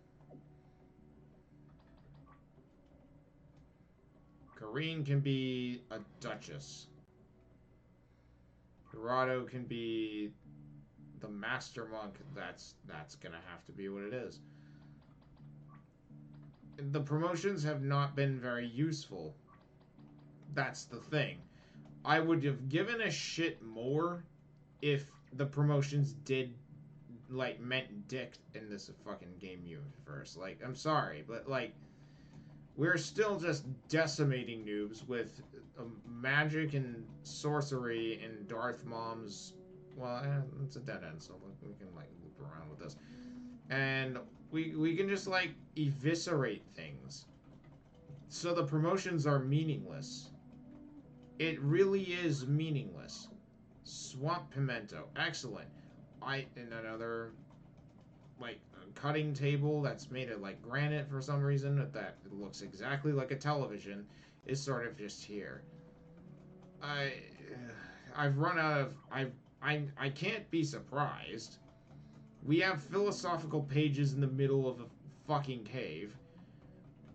Karine can be a duchess. Hirado can be the master monk. That's gonna have to be what it is. The promotions have not been very useful. That's the thing. I would have given a shit more if the promotions did, like, meant dick in this fucking game universe. Like, I'm sorry, but, like, we're still just decimating noobs with magic and sorcery and Darth Mom's... Well, it's a dead end, so we can, like, loop around with this. And we can just, like, eviscerate things. So the promotions are meaningless. It really is meaningless. Swamp Pimento. Excellent. In another, like, cutting table that's made of, like, granite for some reason, that looks exactly like a television, is sort of just here. I've run out of... I can't be surprised. We have philosophical pages in the middle of a fucking cave.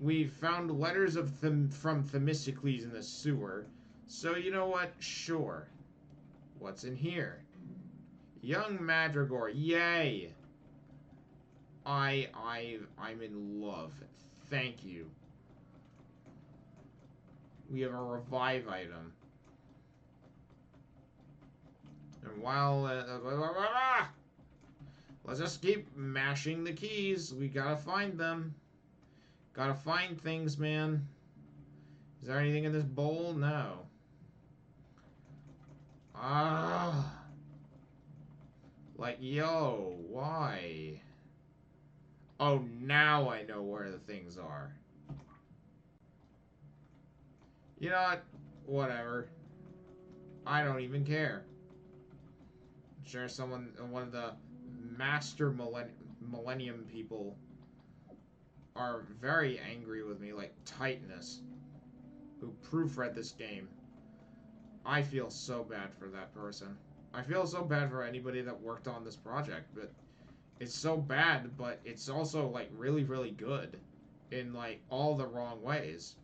We've found letters of from Themistocles in the sewer. So, you know what? Sure. What's in here? Young Madrigal. Yay! I'm in love. Thank you. We have a revive item. And while let's just keep mashing the keys. We gotta find them. Gotta find things, man. Is there anything in this bowl? No. Ah. Like, yo, why? Oh, now I know where the things are. You know what? Whatever. I don't even care. I'm sure one of the master Millennium people are very angry with me, like Titanus, who proofread this game. I feel so bad for that person. I feel so bad for anybody that worked on this project, but it's so bad, but it's also, like, really, really good in, like, all the wrong ways.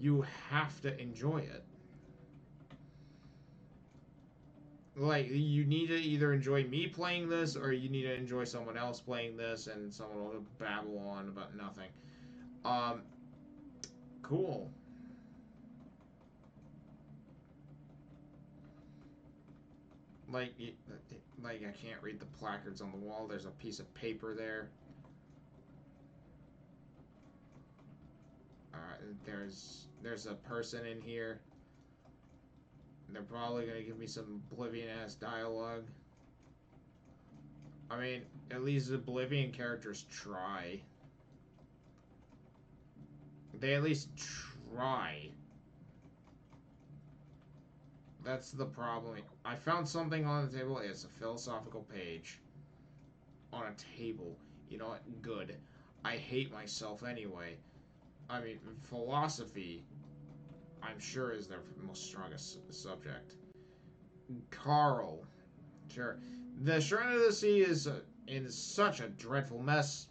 You have to enjoy it. Like, you need to either enjoy me playing this, or you need to enjoy someone else playing this, and someone will babble on about nothing. Cool. Like, I can't read the placards on the wall. There's a piece of paper there. There's a person in here. They're probably gonna give me some Oblivion-ass dialogue. I mean, at least Oblivion characters try. They at least try. That's the problem. I found something on the table. It's a philosophical page. On a table. You know what? Good. I hate myself anyway. I mean, philosophy, I'm sure, is their most strongest subject. Carl. Sure. The Shrine of the Sea is in such a dreadful mess.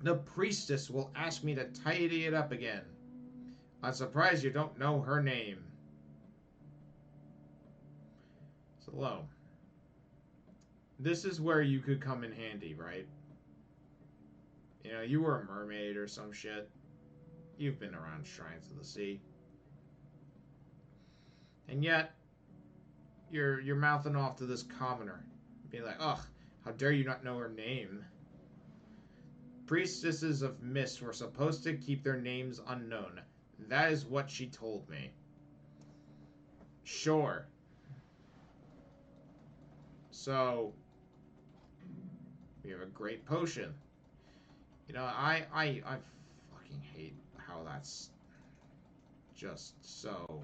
The priestess will ask me to tidy it up again. I'm surprised you don't know her name. So, hello. This is where you could come in handy, right? You know, you were a mermaid or some shit. You've been around Shrines of the Sea. And yet, you're mouthing off to this commoner. Being like, ugh, how dare you not know her name? Priestesses of Mist were supposed to keep their names unknown. That is what she told me. Sure. So, we have a great potion. You know, I fucking hate how that's just so...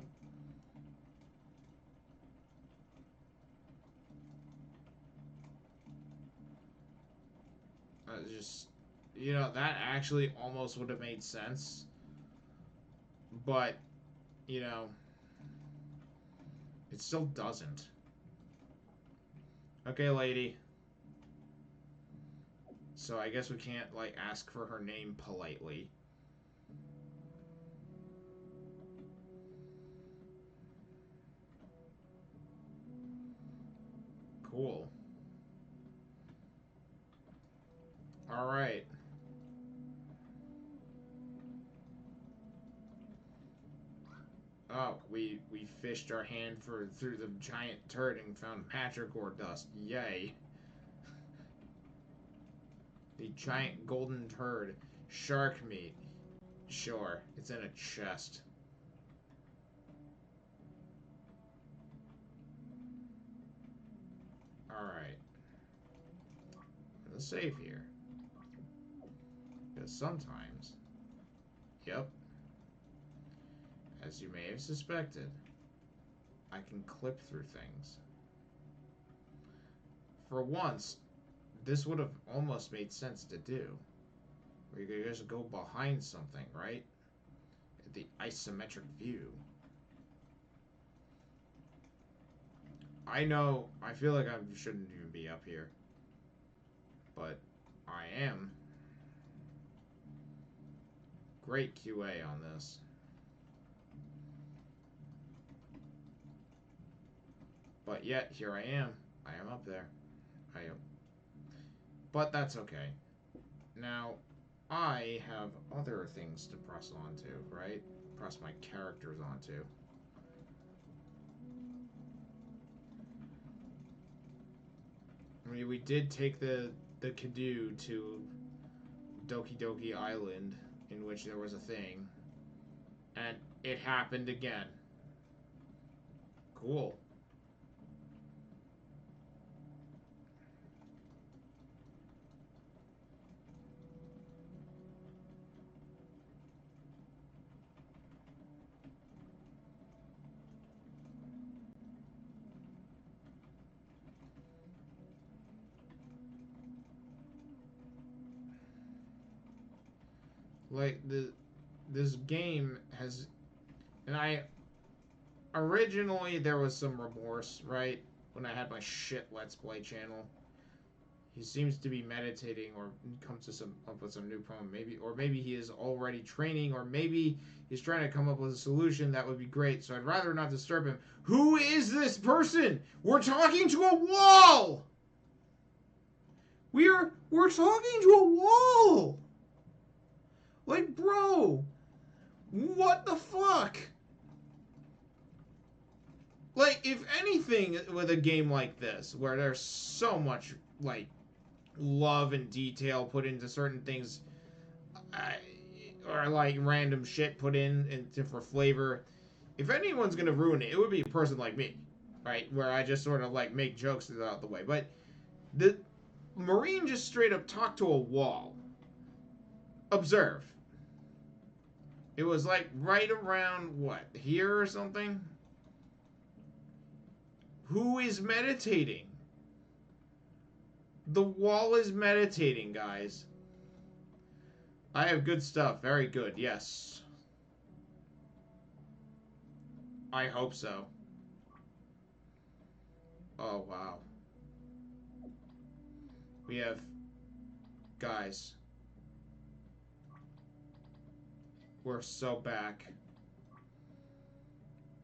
Just, you know, that actually almost would have made sense. But, you know, it still doesn't. Okay, lady. So I guess we can't, like, ask for her name politely. Cool. Alright. Oh, we fished our hand through the giant turd and found Patricore dust. Yay. The giant golden turd. Shark meat. Sure, it's in a chest. Alright. Let's save here. Because sometimes... Yep. As you may have suspected, I can clip through things. For once, this would have almost made sense to do. Where you could just go behind something, right? The isometric view. I know, I feel like I shouldn't even be up here. But I am. Great QA on this. But yet, here I am. I am up there. I am. But that's okay. Now, I have other things to press onto, right? Press my characters onto. I mean, we did take the canoe to Doki Doki Island, in which there was a thing. And it happened again. Cool. Like, this game has... And originally, there was some remorse, right? When I had my shit Let's Play channel. He seems to be meditating or comes to up with some new problem. Maybe he is already training, or maybe he's trying to come up with a solution that would be great. So I'd rather not disturb him. Who is this person? We're talking to a wall! We're talking to a wall! Like, bro, what the fuck? Like, if anything, with a game like this, where there's so much, like, love and detail put into certain things, or, like, random shit put into for flavor, if anyone's gonna ruin it, it would be a person like me, right? Where I just sort of, like, make jokes throughout the way. But the Marine just straight up talked to a wall. Observe. It was, like, right around, what, here or something? Who is meditating? The wall is meditating, guys. I have good stuff. Very good, yes. I hope so. Oh, wow. We have... Guys. We're so back.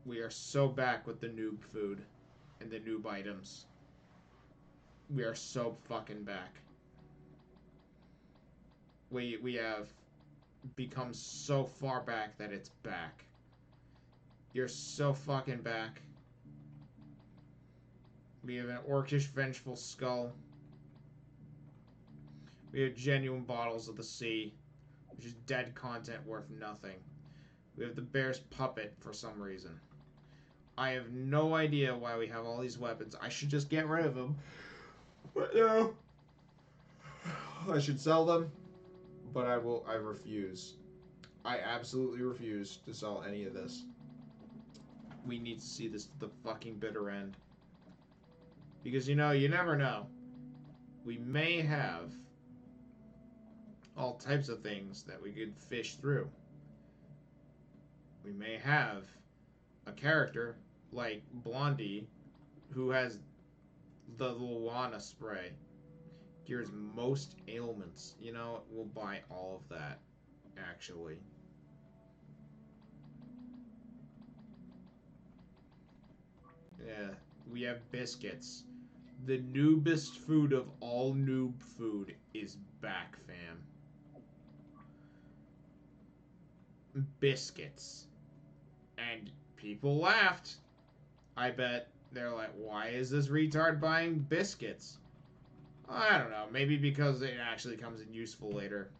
We are so back with the noob food. And the noob items. We are so fucking back. We have become so far back that it's back. You're so fucking back. We have an orcish vengeful skull. We have genuine bottles of the sea, which is dead content worth nothing. We have the bear's puppet for some reason. I have no idea why we have all these weapons. I should just get rid of them. But no. I should sell them. But I refuse. I absolutely refuse to sell any of this. We need to see this to the fucking bitter end. Because, you know, you never know. We may have all types of things that we could fish through. We may have a character like Blondie who has the Luana spray. Cures most ailments. You know, we'll buy all of that, actually. Yeah, we have biscuits. The noobest food of all noob food is back, fam. Biscuits. And people laughed. I bet they're like, why is this retard buying biscuits? I don't know. Maybe because it actually comes in useful later.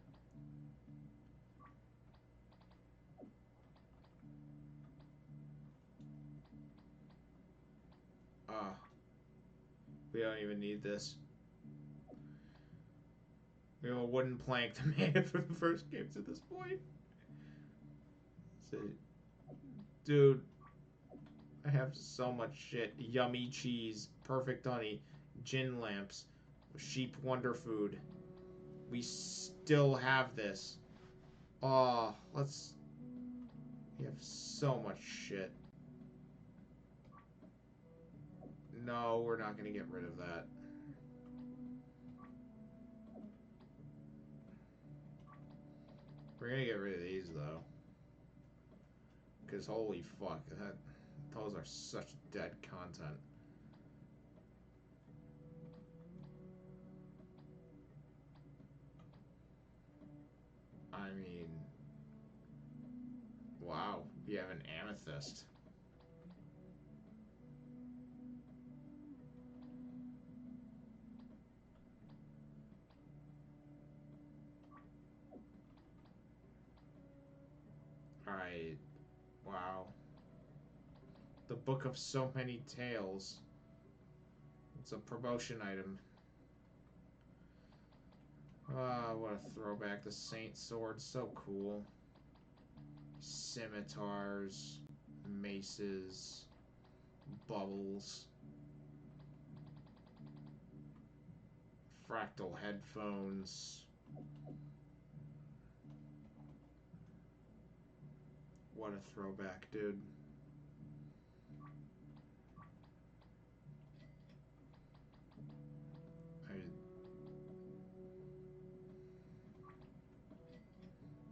We don't even need this. We have a wooden plank to make it for the first game to this point. So, dude, I have so much shit. Yummy cheese, perfect honey, gin lamps, sheep wonder food. We still have this. Oh, let's... We have so much shit. No, we're not going to get rid of that. We're going to get rid of these, though. Because holy fuck, those are such dead content. I mean... Wow, we have an amethyst. Alright. Wow. The Book of So Many Tales. It's a promotion item. Ah, what a throwback. The Saint Sword, so cool. Scimitars, maces, bubbles, fractal headphones. What a throwback, dude.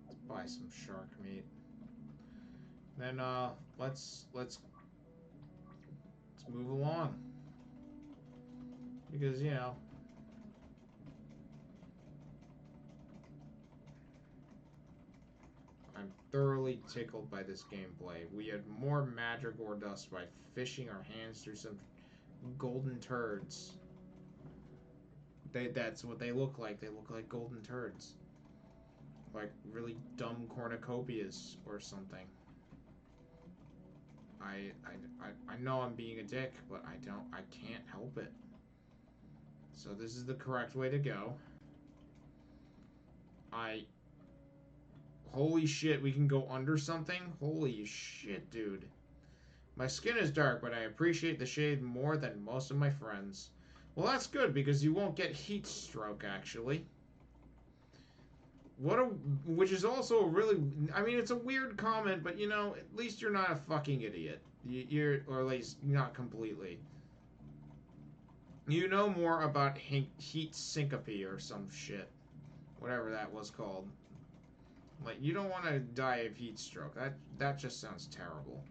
Let's buy some shark meat. Then let's move along. Because, you know, I'm thoroughly tickled by this gameplay. We had more Madrigal dust by fishing our hands through some golden turds. That's what they look like. They look like golden turds. Like really dumb cornucopias or something. I know I'm being a dick, but I can't help it. So this is the correct way to go. Holy shit, we can go under something? Holy shit, dude. My skin is dark, but I appreciate the shade more than most of my friends. Well, that's good, because you won't get heat stroke, actually. Which is also a really... I mean, it's a weird comment, but, you know, at least you're not a fucking idiot. Or at least, not completely. You know more about heat syncope or some shit. Whatever that was called. Like, you don't want to die of heat stroke. That just sounds terrible.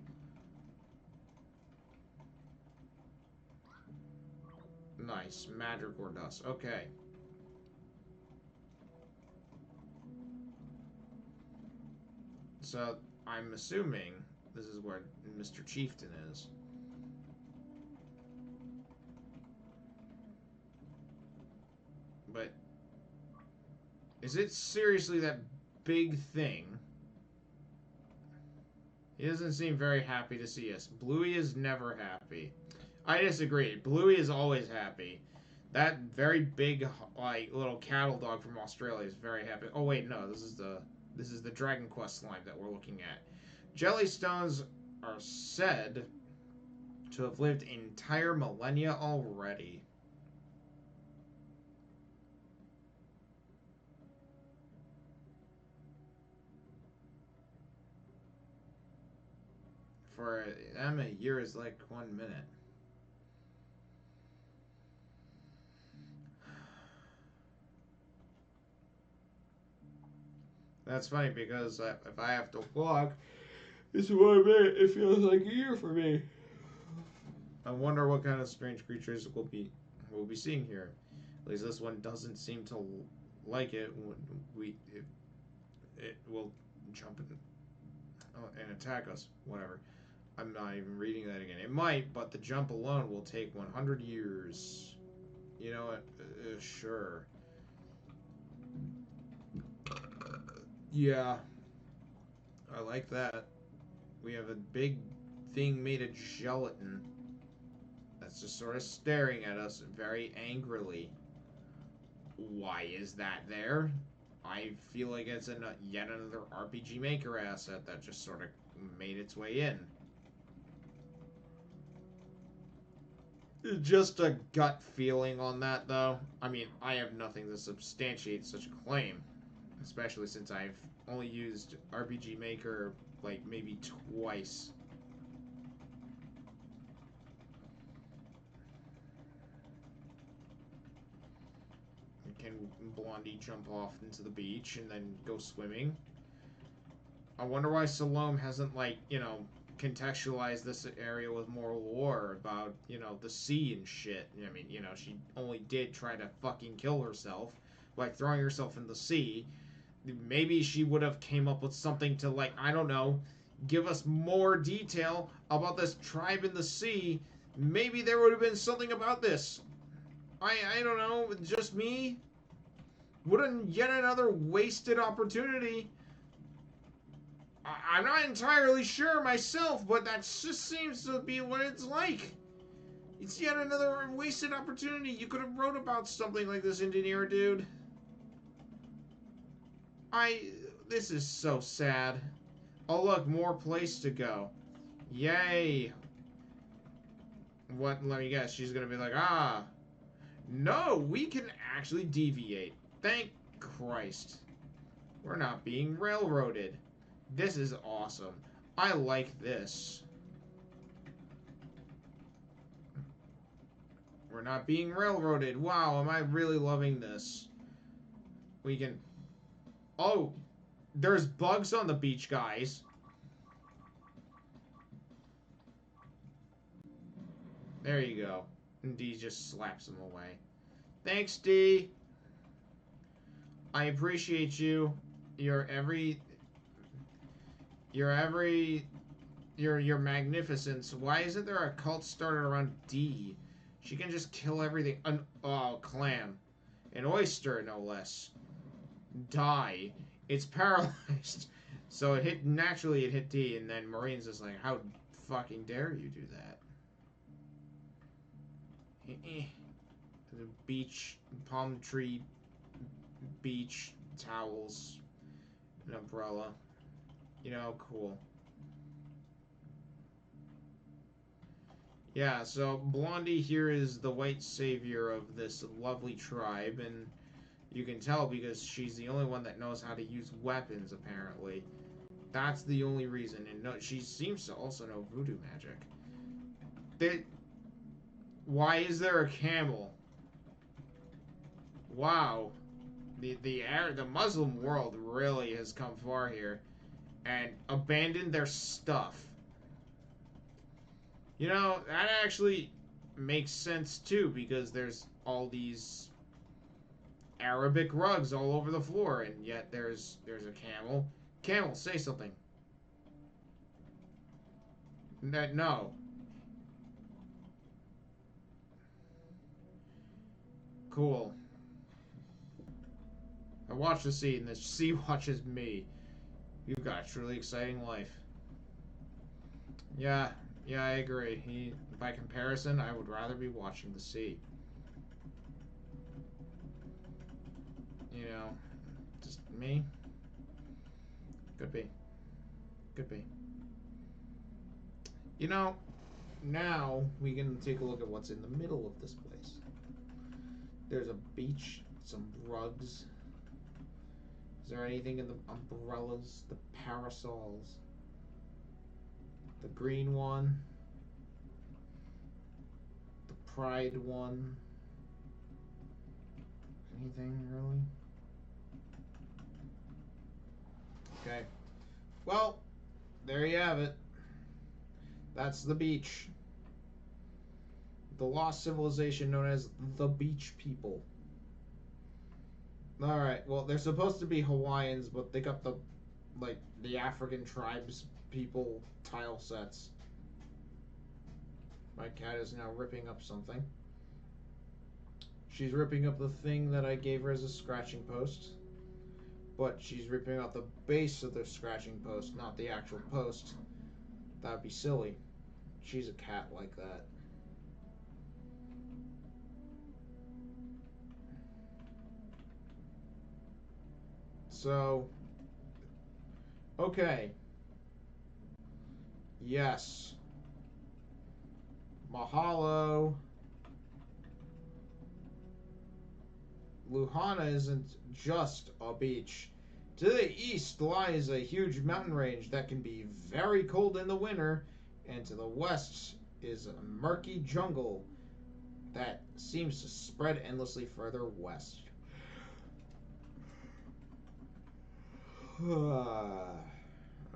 Nice. Madrigal dust. Okay. So, I'm assuming this is where Mr. Chieftain is. But, is it seriously that big thing? He doesn't seem very happy to see us. Bluey is never happy. I disagree. Bluey is always happy. That very big, like, little cattle dog from Australia is very happy. Oh wait, no, this is the Dragon Quest slime that we're looking at. Jellystones are said to have lived entire millennia already. For them, a year is like 1 minute. That's funny because if I have to walk, it's 1 minute. It feels like a year for me. I wonder what kind of strange creatures we'll be seeing here. At least this one doesn't seem to like it. It will jump and attack us. Whatever. I'm not even reading that again. It might, but the jump alone will take 100 years. You know what? Sure. Yeah, I like that. We have a big thing made of gelatin that's just sort of staring at us very angrily. Why is that there? I feel like it's yet another RPG Maker asset that just sort of made its way in. Just a gut feeling on that, though. I mean, I have nothing to substantiate such a claim, especially since I've only used RPG Maker like maybe twice. Can Blondie jump off into the beach and then go swimming? I wonder why Salome hasn't, like, contextualized this area with more lore about, the sea and shit. I mean, she only did try to fucking kill herself by throwing herself in the sea. Maybe she would have came up with something to, like, I don't know, give us more detail about this tribe in the sea. Maybe there would have been something about this. I don't know, just me? Wouldn't yet another wasted opportunity. I'm not entirely sure myself, but that just seems to be what it's like. It's yet another wasted opportunity. You could have wrote about something like this, engineer dude. This is so sad. Oh look, more place to go. Yay. What, let me guess, she's gonna be like, no, we can actually deviate. Thank Christ. We're not being railroaded. This is awesome. I like this. We're not being railroaded. Wow, am I really loving this? We can... Oh, there's bugs on the beach, guys. There you go. And D just slaps him away. Thanks, D. I appreciate you. Your magnificence. Why isn't there a cult started around D? She can just kill everything. Clam. An oyster, no less. Die. It's paralyzed. So it hit D, and then Marine's just like, how fucking dare you do that? The beach, palm tree, beach, towels, an umbrella. Cool. Yeah, so Blondie here is the white savior of this lovely tribe, and you can tell because she's the only one that knows how to use weapons, apparently. That's the only reason, and she seems to also know voodoo magic. Why is there a camel? Wow. The Muslim world really has come far here and abandoned their stuff. That actually makes sense too, because there's all these Arabic rugs all over the floor, and yet there's a camel. Camel, say something. No. Cool. I watch the sea, and the sea watches me. You've got a truly exciting life. Yeah, I agree. By comparison, I would rather be watching the sea. Just me? Could be. Could be. Now we can take a look at what's in the middle of this place. There's a beach, some rugs. Is there anything in the umbrellas, the parasols? The green one. The pride one. Anything really? Okay. Well, there you have it. That's the beach. The lost civilization known as the Beach People. Alright, well, they're supposed to be Hawaiians, but they got the African tribes people tile sets. My cat is now ripping up something. She's ripping up the thing that I gave her as a scratching post. But she's ripping out the base of the scratching post, not the actual post. That would be silly. She's a cat like that. So, okay. Yes. Mahalo. Luhana isn't just a beach. To the east lies a huge mountain range that can be very cold in the winter, and to the west is a murky jungle that seems to spread endlessly further west.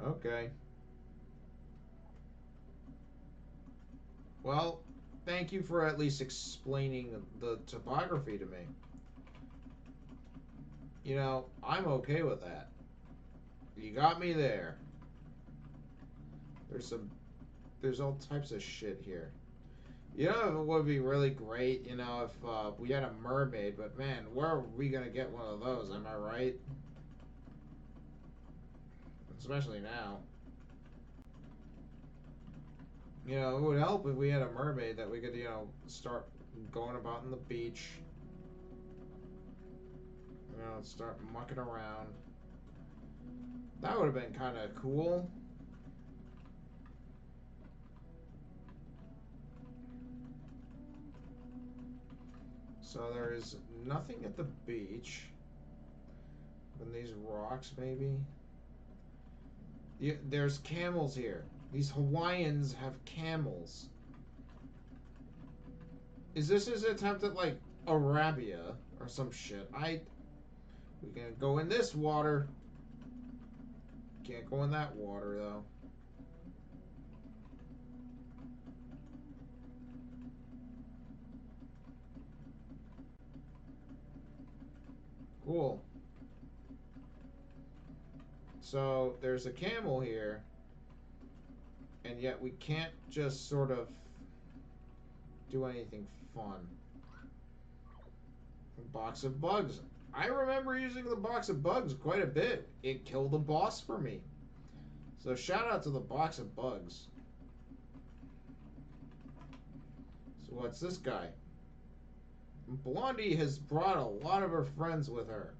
Okay. Well, thank you for at least explaining the topography to me. You know, I'm okay with that. You got me there. There's all types of shit here. You know, it would be really great, you know, if we had a mermaid, but man, where are we gonna get one of those? Am I right? Especially now. You know, it would help if we had a mermaid that we could, you know, start going about in the beach. You know, start mucking around. That would have been kind of cool. So there is nothing at the beach. And these rocks, maybe. There's camels here. These Hawaiians have camels. Is this his attempt at, like, Arabia or some shit? We can go in this water. Can't go in that water, though. Cool. So, there's a camel here. And yet we can't just sort of do anything fun. A box of bugs. I remember using the box of bugs quite a bit. It killed the boss for me. So shout out to the box of bugs. So what's this guy? Blondie has brought a lot of her friends with her.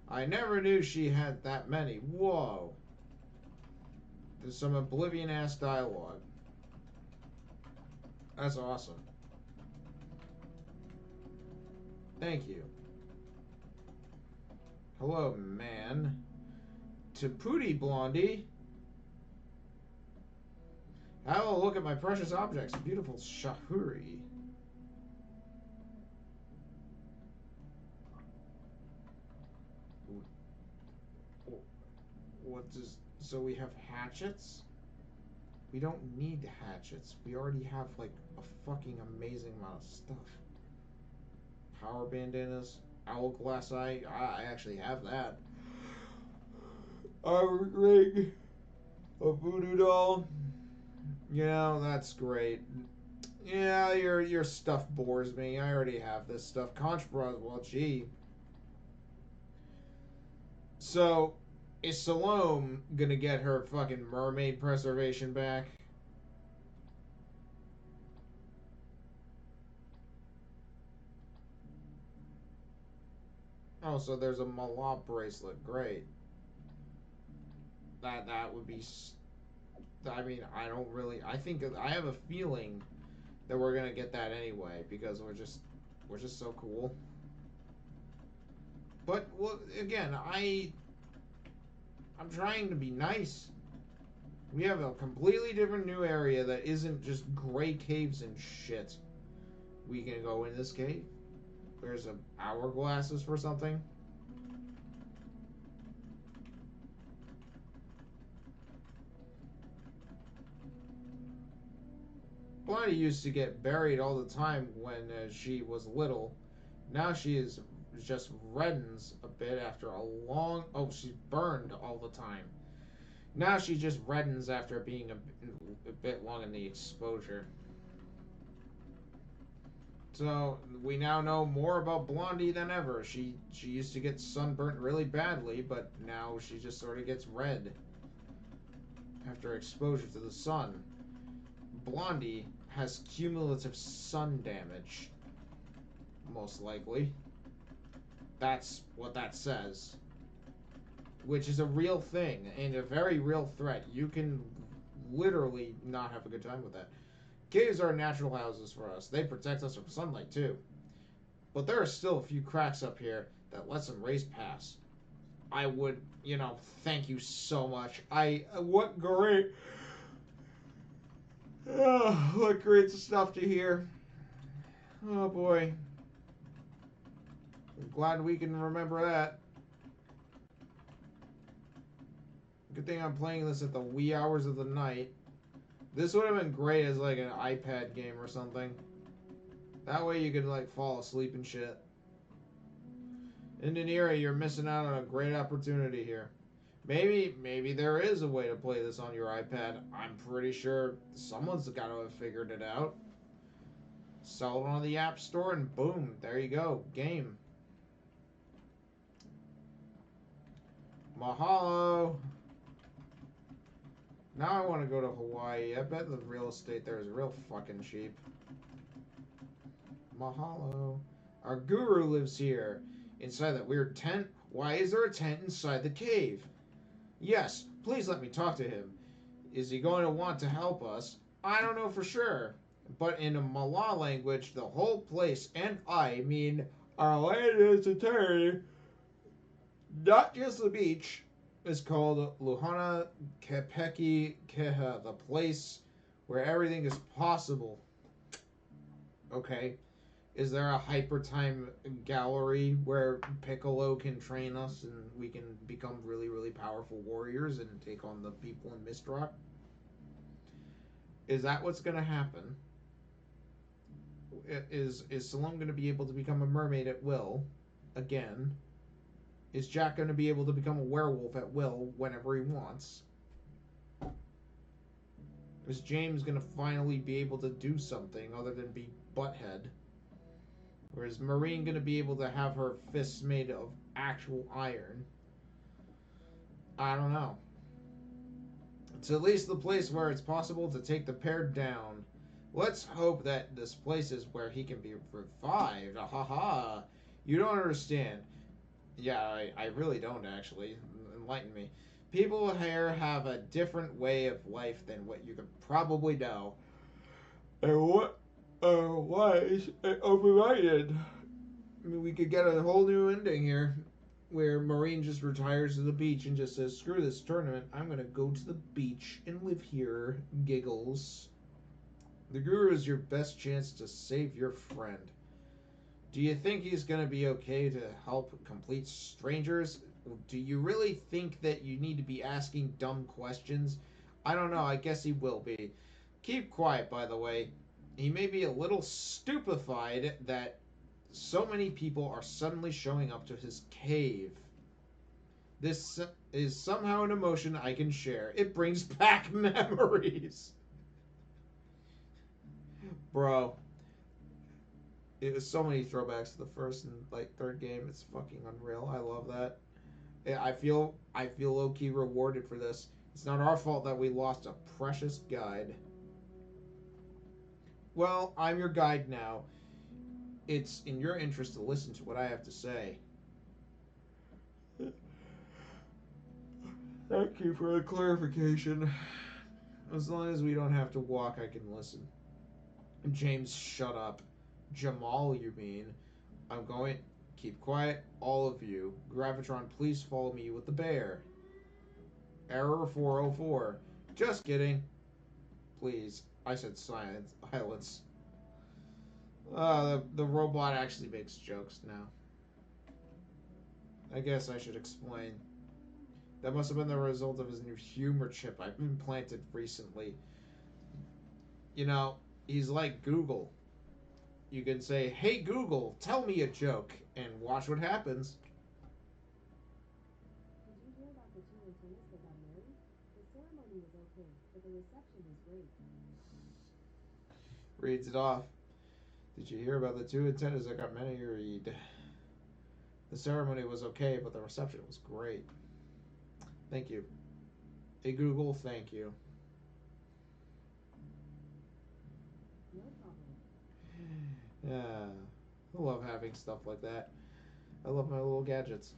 I never knew she had that many. Whoa. There's some Oblivion-ass dialogue. That's awesome. Thank you. Hello, man. Taputi, Blondie. Have a look at my precious objects. Beautiful Shahuri. What does... So we have hatchets? We don't need hatchets. We already have, like, a fucking amazing amount of stuff. Power bandanas. Hourglass eye. I actually have that. A ring. A voodoo doll. Yeah, that's great. Yeah, your stuff bores me. I already have this stuff. Conch bras. Well, gee. So, is Salome gonna get her fucking mermaid preservation back? Oh, so there's a Malop bracelet. Great. That would be... I mean, I don't really... I think... I have a feeling that we're gonna get that anyway, because we're just so cool. But, well, again, I'm trying to be nice. We have a completely different new area that isn't just gray caves and shit. We can go in this cave. There's a hourglasses for something. Blondie used to get buried all the time when she was little. Now she is just reddens a bit after a long. Oh, she's burned all the time. Now she just reddens after being a bit long in the exposure. So we now know more about Blondie than ever. She used to get sunburnt really badly, but now she just sort of gets red after exposure to the sun. Blondie has cumulative sun damage, most likely. That's what that says. Which is a real thing and a very real threat. You can literally not have a good time with that. Caves are natural houses for us. They protect us from sunlight too. But there are still a few cracks up here that let some rays pass. I would, thank you so much. What great, what great stuff to hear. Oh boy. I'm glad we can remember that. Good thing I'm playing this at the wee hours of the night. This would have been great as like an iPad game or something. That way you could like fall asleep and shit. Indinera, you're missing out on a great opportunity here. Maybe there is a way to play this on your iPad. I'm pretty sure someone's got to have figured it out. Sell it on the App Store and boom, there you go. Game. Mahalo. Now I want to go to Hawaii. I bet the real estate there is real fucking cheap. Mahalo. Our guru lives here. Inside that weird tent? Why is there a tent inside the cave? Yes, please let me talk to him. Is he going to want to help us? I don't know for sure. But in a Malay language, the whole place and I mean our land is eternity. Not just the beach. Is called Luhana Kepeki Keha, the place where everything is possible. Okay. Is there a hyper time gallery where Piccolo can train us and we can become really, really powerful warriors and take on the people in Mistrock? Is that what's going to happen? Is Salome going to be able to become a mermaid at will? Again? Is Jack going to be able to become a werewolf at will whenever he wants? Is James going to finally be able to do something other than be butthead? Or is Maureen going to be able to have her fists made of actual iron? I don't know. It's at least the place where it's possible to take the pair down. Let's hope that this place is where he can be revived. Ha. You don't understand. Yeah, I really don't, actually. Enlighten me. People here have a different way of life than what you could probably know. And what why is it overrated? I mean, we could get a whole new ending here where Maureen just retires to the beach and just says, screw this tournament, I'm going to go to the beach and live here. Giggles. The guru is your best chance to save your friend. Do you think he's going to be okay to help complete strangers? Do you really think that you need to be asking dumb questions? I don't know. I guess he will be. Keep quiet, by the way. He may be a little stupefied that so many people are suddenly showing up to his cave. This is somehow an emotion I can share. It brings back memories. Bro. It was so many throwbacks to the first and third game. It's fucking unreal. I love that. I feel low-key rewarded for this. It's not our fault that we lost a precious guide. Well, I'm your guide now. It's in your interest to listen to what I have to say. Thank you for the clarification. As long as we don't have to walk, I can listen. James, shut up. Jamal, you mean? I'm going... Keep quiet, all of you. Gravitron, please follow me with the bear. Error 404. Just kidding. Please. I said silence. The robot actually makes jokes now. I guess I should explain. That must have been the result of his new humor chip I've implanted recently. You know, he's like Google. You can say, "Hey Google, tell me a joke," and watch what happens. Did you hear about the two antennas that got married? The ceremony was okay, but the reception was great. Reads it off. Did you hear about the two antennas that got married? The ceremony was okay, but the reception was great. Thank you. Hey Google, thank you. No problem. Yeah, I love having stuff like that. I love my little gadgets.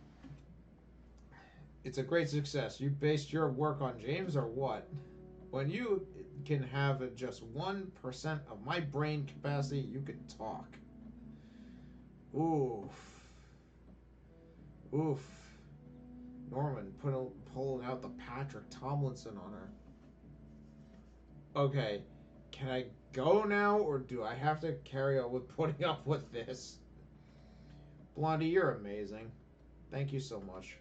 It's a great success. You based your work on James or what? When you can have just 1% of my brain capacity, you can talk. Oof. Oof. Norman pulling out the Patrick Tomlinson on her. Okay, can I go now, or do I have to carry on with putting up with this? Blondie, you're amazing. Thank you so much.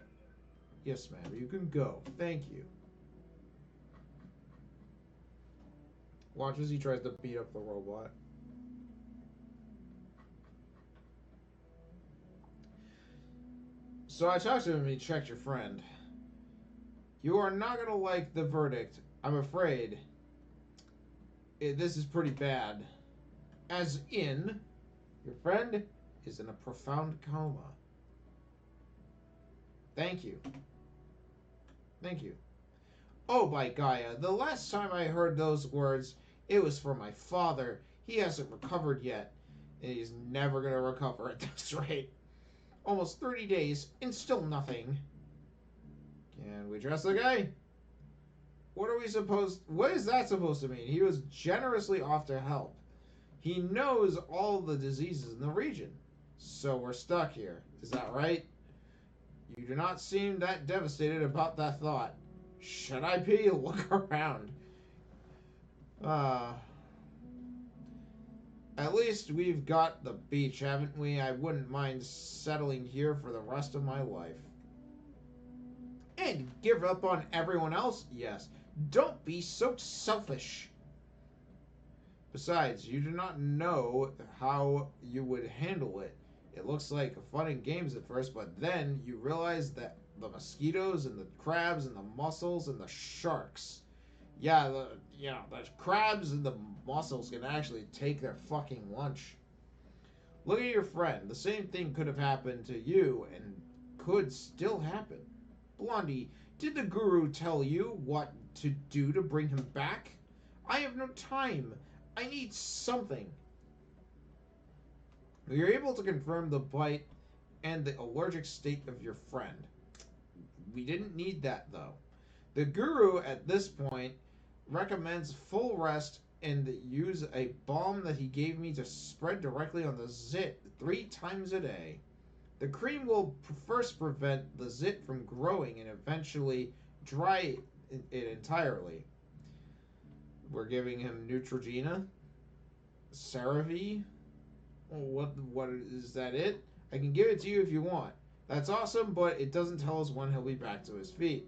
Yes, ma'am, you can go. Thank you. Watch as he tries to beat up the robot. So I talked to him and he checked your friend. You are not going to like the verdict. I'm afraid. This is pretty bad. As in, your friend is in a profound coma. Thank you. Thank you. Oh, by Gaia, the last time I heard those words, it was for my father. He hasn't recovered yet, and he's never going to recover at this rate. Almost 30 days, and still nothing. Can we trust the guy? What is that supposed to mean? He was generously off to help. He knows all the diseases in the region. So we're stuck here. Is that right? You do not seem that devastated about that thought. Should I be? Look around. At least we've got the beach, haven't we? I wouldn't mind settling here for the rest of my life. And give up on everyone else? Yes. Don't be so selfish. Besides, you do not know how you would handle it. It looks like fun and games at first, but then you realize that the mosquitoes and the crabs and the mussels and the sharks. Yeah, the crabs and the mussels can actually take their fucking lunch. Look at your friend. The same thing could have happened to you and could still happen. Blondie, did the guru tell you what to do to bring him back? I have no time. I need something. We are able to confirm the bite and the allergic state of your friend. We didn't need that, though. The guru, at this point, recommends full rest and use a balm that he gave me to spread directly on the zit 3 times a day. The cream will first prevent the zit from growing and eventually dry it entirely. We're giving him Neutrogena, CeraVe. What is that? It? I can give it to you if you want. That's awesome, but it doesn't tell us when he'll be back to his feet.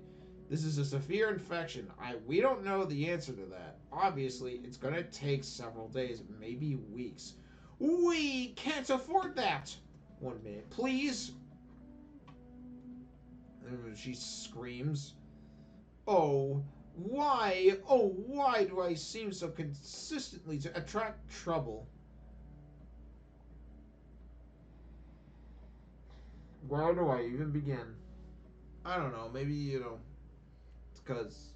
This is a severe infection. We don't know the answer to that. Obviously, it's going to take several days, maybe weeks. We can't afford that. 1 minute, please. And she screams. Oh, why? Oh, why do I seem so consistently to attract trouble? Where do I even begin? I don't know. Maybe, it's because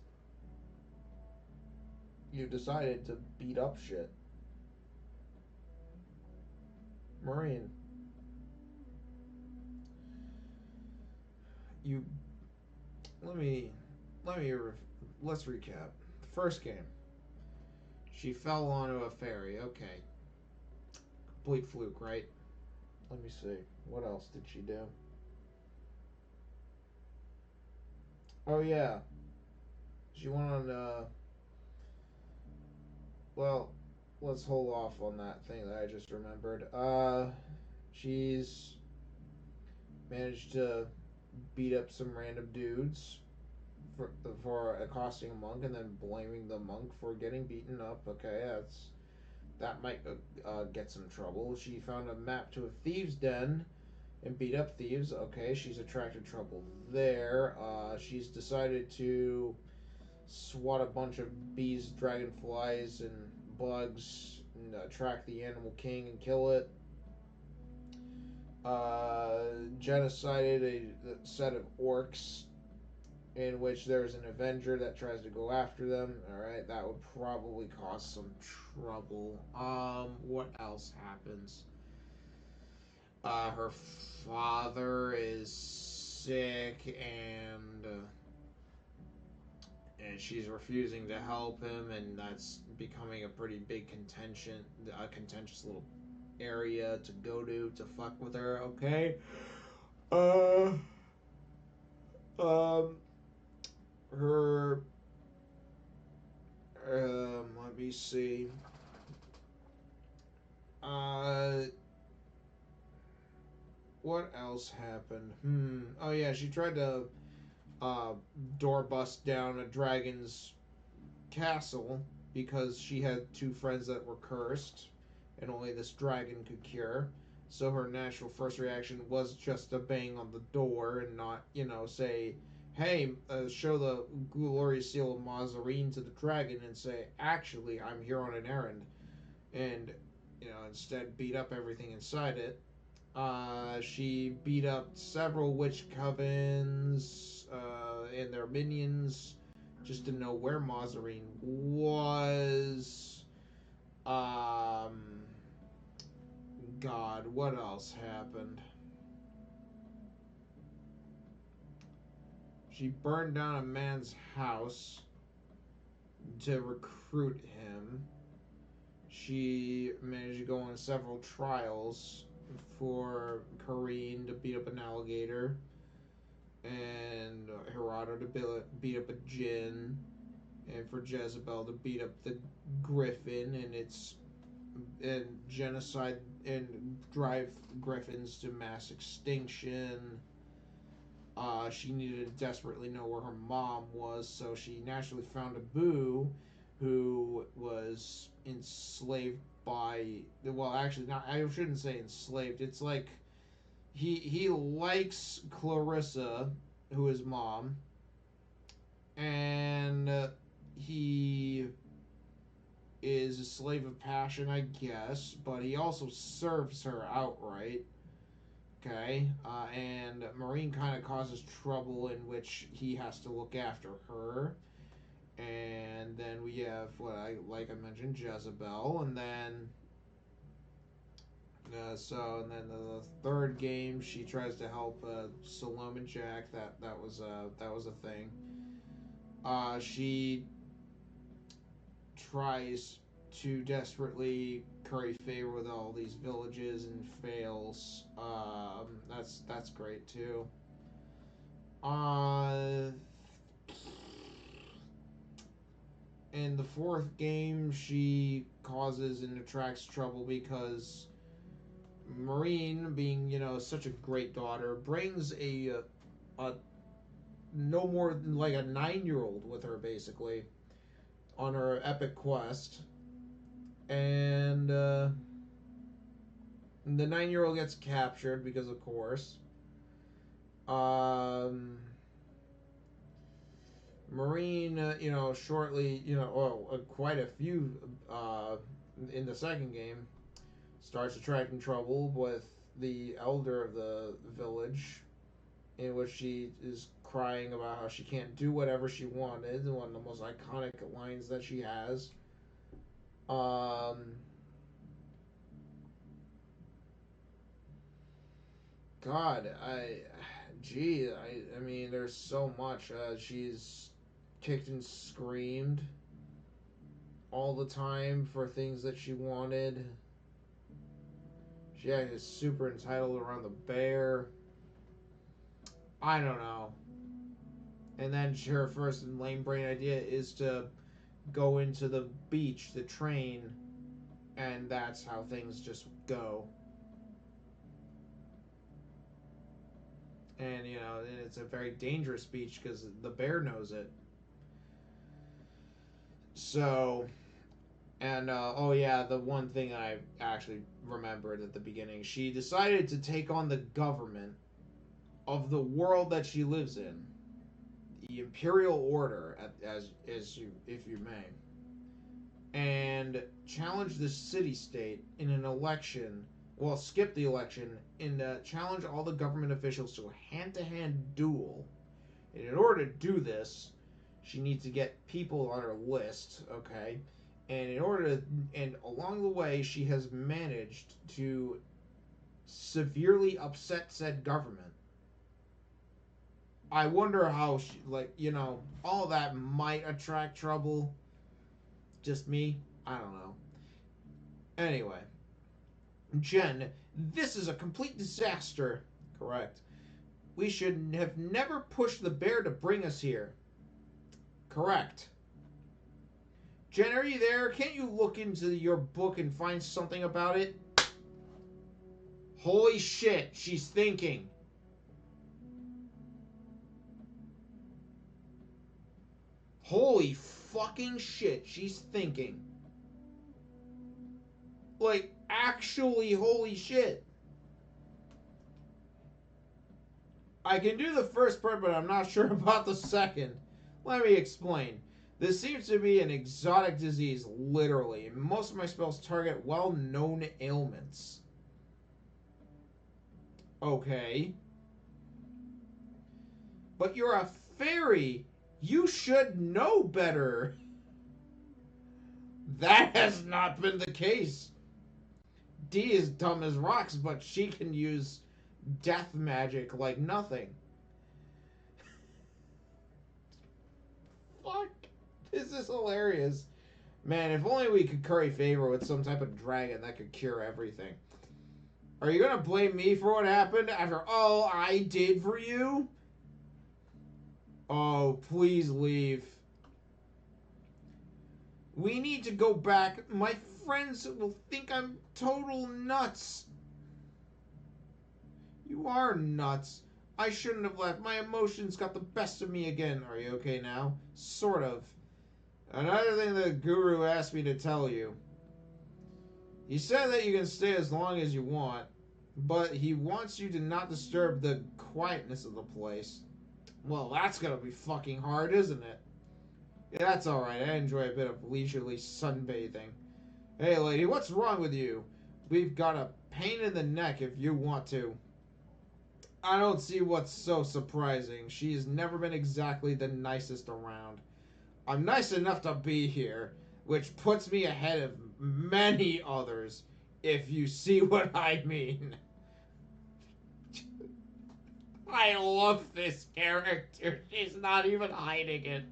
you decided to beat up shit. Marine. You. Let me. Let's recap. The first game. She fell onto a ferry. Okay. Complete fluke, right? Let me see. What else did she do? Oh, yeah. She went on well, let's hold off on that thing that I just remembered. She's managed to beat up some random dudes for accosting a monk and then blaming the monk for getting beaten up. Okay, that might get some trouble. She found a map to a thieves' den and beat up thieves. Okay, she's attracted trouble there. She's decided to swat a bunch of bees, dragonflies, and bugs and track the animal king and kill it. Genocided a set of orcs in which there's an Avenger that tries to go after them. Alright, that would probably cause some trouble. What else happens? Her father is sick and she's refusing to help him, and that's becoming a pretty big contentious little area to go to fuck with her. Okay. Uh, um, her. Let me see. Uh, what else happened? Oh yeah, she tried to uh door bust down a dragon's castle because she had two friends that were cursed and only this dragon could cure. So her natural first reaction was just to bang on the door and not, say, hey, show the glorious seal of Mazarine to the dragon and say, actually, I'm here on an errand. And, instead beat up everything inside it. She beat up several witch covens and their minions just to know where Mazarine was. Um, God, what else happened? She burned down a man's house to recruit him. She managed to go on several trials for Kareen to beat up an alligator, and Gerardo to beat up a djinn, and for Jezebel to beat up the griffin and genocide and drive griffins to mass extinction. She needed to desperately know where her mom was, so she naturally found a boo who was enslaved by. Well, actually, not. I shouldn't say enslaved. It's like he likes Clarissa, who is mom, and he is a slave of passion, I guess, but he also serves her outright. Okay, and Marine kind of causes trouble in which he has to look after her. And then we have like I mentioned, Jezebel, and then and then the third game she tries to help Salome and Jack. That was a thing. She tries to desperately curry favor with all these villages and fails. That's great too. Uh, in the fourth game, she causes and attracts trouble because Marine, being such a great daughter, brings a no more than like a 9-year-old with her basically on her epic quest, and the 9-year-old gets captured because, of course, um, Marine, shortly, quite a few in the second game, starts attracting trouble with the elder of the village, in which she is crying about how she can't do whatever she wanted. One of the most iconic lines that she has. Um, God, I mean, there's so much. She's kicked and screamed all the time for things that she wanted. She is super entitled around the bear. I don't know. And then her first lame brain idea is to go into the beach, the train, and that's how things just go. And it's a very dangerous beach because the bear knows it. So, and oh yeah, the one thing I actually remembered at the beginning, she decided to take on the government of the world that she lives in, the Imperial Order, as you, if you may, and challenge the city-state in an election. Well, skip the election and challenge all the government officials to a hand-to-hand duel. And in order to do this, she needs to get people on her list, okay? And and along the way, she has managed to severely upset said government. I wonder how she, all that might attract trouble. Just me? I don't know. Anyway, Jen, this is a complete disaster. Correct. We should have never pushed the bear to bring us here. Correct. Jen, are you there? Can't you look into your book and find something about it? Holy shit, she's thinking. Holy fucking shit, she's thinking. Like, actually, holy shit. I can do the first part, but I'm not sure about the second. Let me explain. This seems to be an exotic disease, literally. Most of my spells target well-known ailments. Okay. But you're a fairy. You should know better. That has not been the case. Dee is dumb as rocks, but she can use death magic like nothing. Fuck. This is hilarious. Man, if only we could curry favor with some type of dragon that could cure everything. Are you gonna blame me for what happened after all I did for you? Oh, please leave. We need to go back. My friends will think I'm total nuts. You are nuts. I shouldn't have left. My emotions got the best of me again. Are you okay now? Sort of. Another thing the guru asked me to tell you. He said that you can stay as long as you want, but he wants you to not disturb the quietness of the place. Well, that's gonna be fucking hard, isn't it? Yeah, that's alright. I enjoy a bit of leisurely sunbathing. Hey, lady, what's wrong with you? We've got a pain in the neck if you want to. I don't see what's so surprising. She's never been exactly the nicest around. I'm nice enough to be here, which puts me ahead of many others, if you see what I mean. I love this character. She's not even hiding it.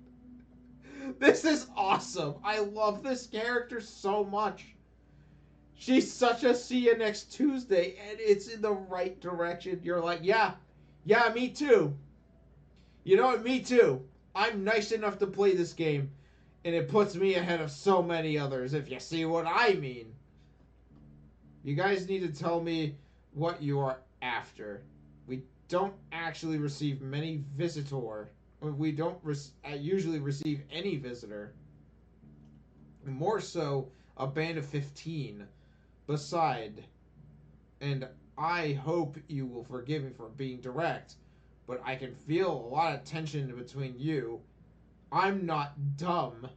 This is awesome. I love this character so much. She's such a see you next Tuesday, and it's in the right direction. You're like, yeah, me too. You know what, me too. I'm nice enough to play this game, and it puts me ahead of so many others, if you see what I mean. You guys need to tell me what you are after. We don't actually receive many visitor. We don't usually receive any visitor. More so, a band of 15. Beside, and I hope you will forgive me for being direct, but I can feel a lot of tension between you. I'm not dumb.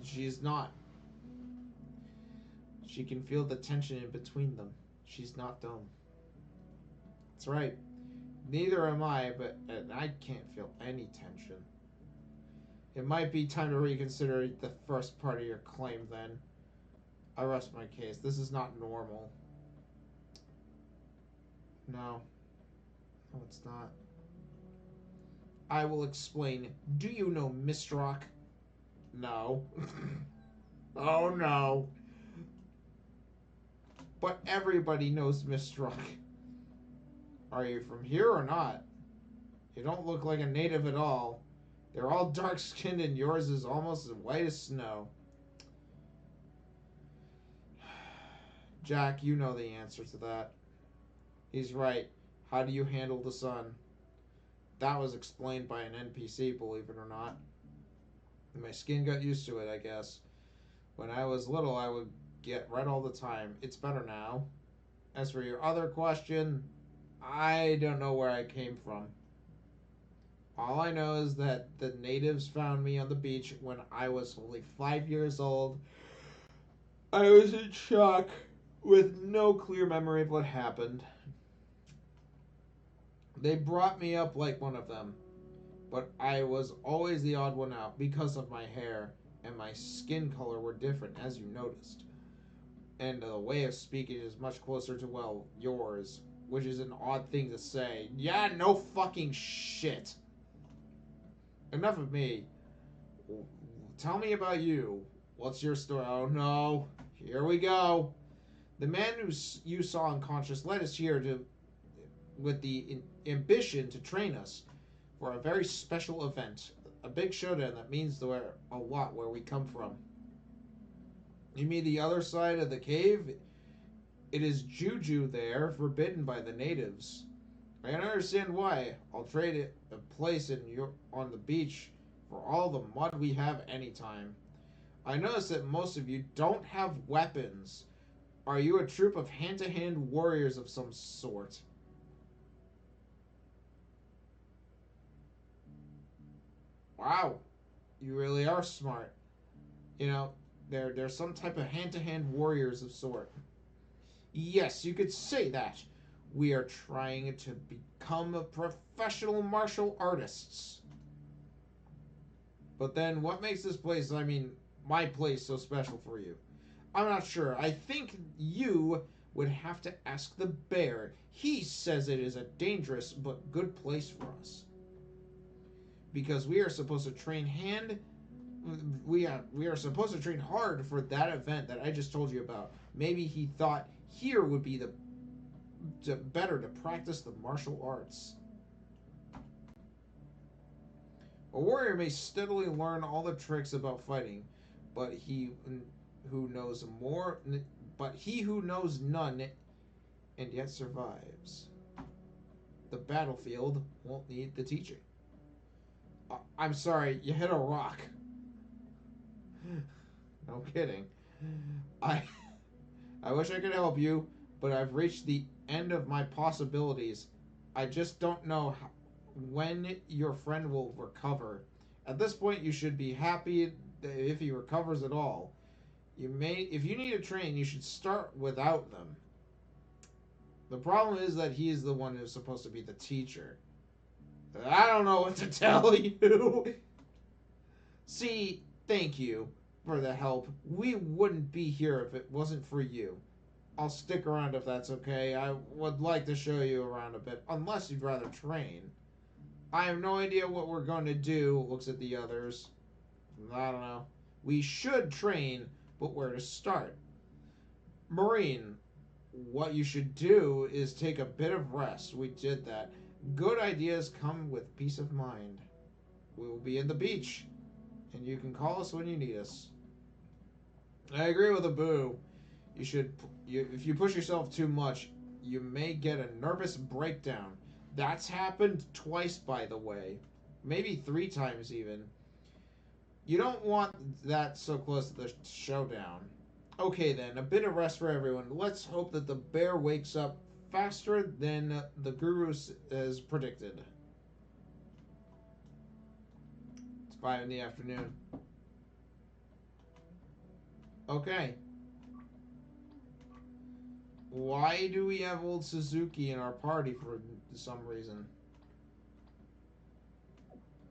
She's not. She can feel the tension in between them. She's not dumb. That's right. Neither am I, but I can't feel any tension. It might be time to reconsider the first part of your claim, then. I rest my case. This is not normal. No. No, it's not. I will explain. Do you know Mistrock? No. Oh, no. But everybody knows Mistrock. Are you from here or not? You don't look like a native at all. They're all dark-skinned and yours is almost as white as snow. Jack, you know the answer to that. He's right. How do you handle the sun? That was explained by an NPC, believe it or not. My skin got used to it, I guess. When I was little, I would get red all the time. It's better now. As for your other question, I don't know where I came from. All I know is that the natives found me on the beach when I was only 5 years old. I was in shock with no clear memory of what happened. They brought me up like one of them, but I was always the odd one out because of my hair and my skin color were different, as you noticed. And the way of speaking is much closer to, well, yours, which is an odd thing to say. Yeah, no fucking shit. Enough of me. Tell me about you. What's your story? Oh no. Here we go. The man who you saw unconscious led us here with the ambition to train us for a very special event. A big showdown that means a lot where we come from. You mean the other side of the cave? It is juju there, forbidden by the natives. I can understand why. I'll trade a place on the beach for all the mud we have anytime. I notice that most of you don't have weapons. Are you a troop of hand-to-hand warriors of some sort? Wow, you really are smart. You know, they're some type of hand-to-hand warriors of sort. Yes, you could say that. We are trying to become professional martial artists. But then what makes this place, I mean, my place so special for you? I'm not sure. I think you would have to ask the bear. He says it is a dangerous but good place for us. Because we are supposed to train we are supposed to train hard for that event that I just told you about. Maybe he thought here would be better to practice the martial arts. A warrior may steadily learn all the tricks about fighting, but he who knows none and yet survives the battlefield won't need the teaching. I'm sorry, you hit a rock. No kidding. I I wish I could help you, but I've reached the end of my possibilities. I just don't know when your friend will recover. At this point, you should be happy if he recovers at all. If you need a train, you should start without them. The problem is that he is the one who's supposed to be the teacher. I don't know what to tell you. See, thank you for the help. We wouldn't be here if it wasn't for you. I'll stick around if that's okay. I would like to show you around a bit, unless you'd rather train. I have no idea what we're going to do, looks at the others. I don't know. We should train, but where to start? Marine, what you should do is take a bit of rest. We did that. Good ideas come with peace of mind. We will be at the beach, and you can call us when you need us. I agree with Abu. If you push yourself too much, you may get a nervous breakdown. That's happened twice, by the way. Maybe 3 times even. You don't want that so close to the showdown. Okay then, a bit of rest for everyone. Let's hope that the bear wakes up faster than the guru has predicted. It's 5 in the afternoon. Okay. Why do we have old Suzuki in our party for some reason?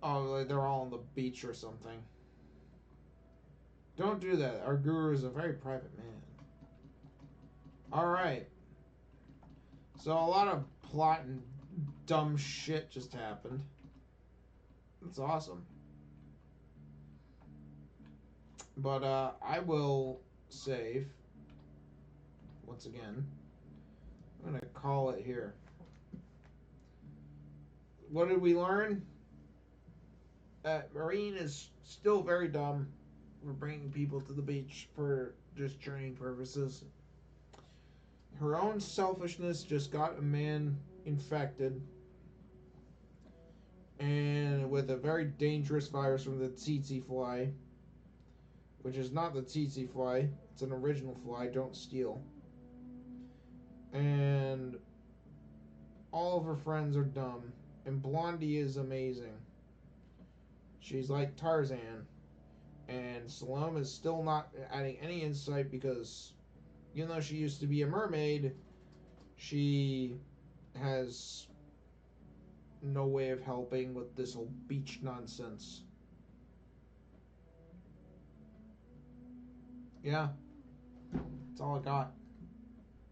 Oh, they're all on the beach or something. Don't do that. Our guru is a very private man. Alright. So a lot of plot and dumb shit just happened. That's awesome. But I will save once again. I'm gonna call it here. what did we learn? Marine is still very dumb for bringing people to the beach for just training purposes. Her own selfishness just got a man infected, and with a very dangerous virus from the tsetse fly, which is not the tsetse fly, it's an original fly, don't steal. And all of her friends are dumb, and Blondie is amazing. She's like Tarzan, and Salome is still not adding any insight because even though she used to be a mermaid, she has no way of helping with this whole beach nonsense. Yeah, that's all I got.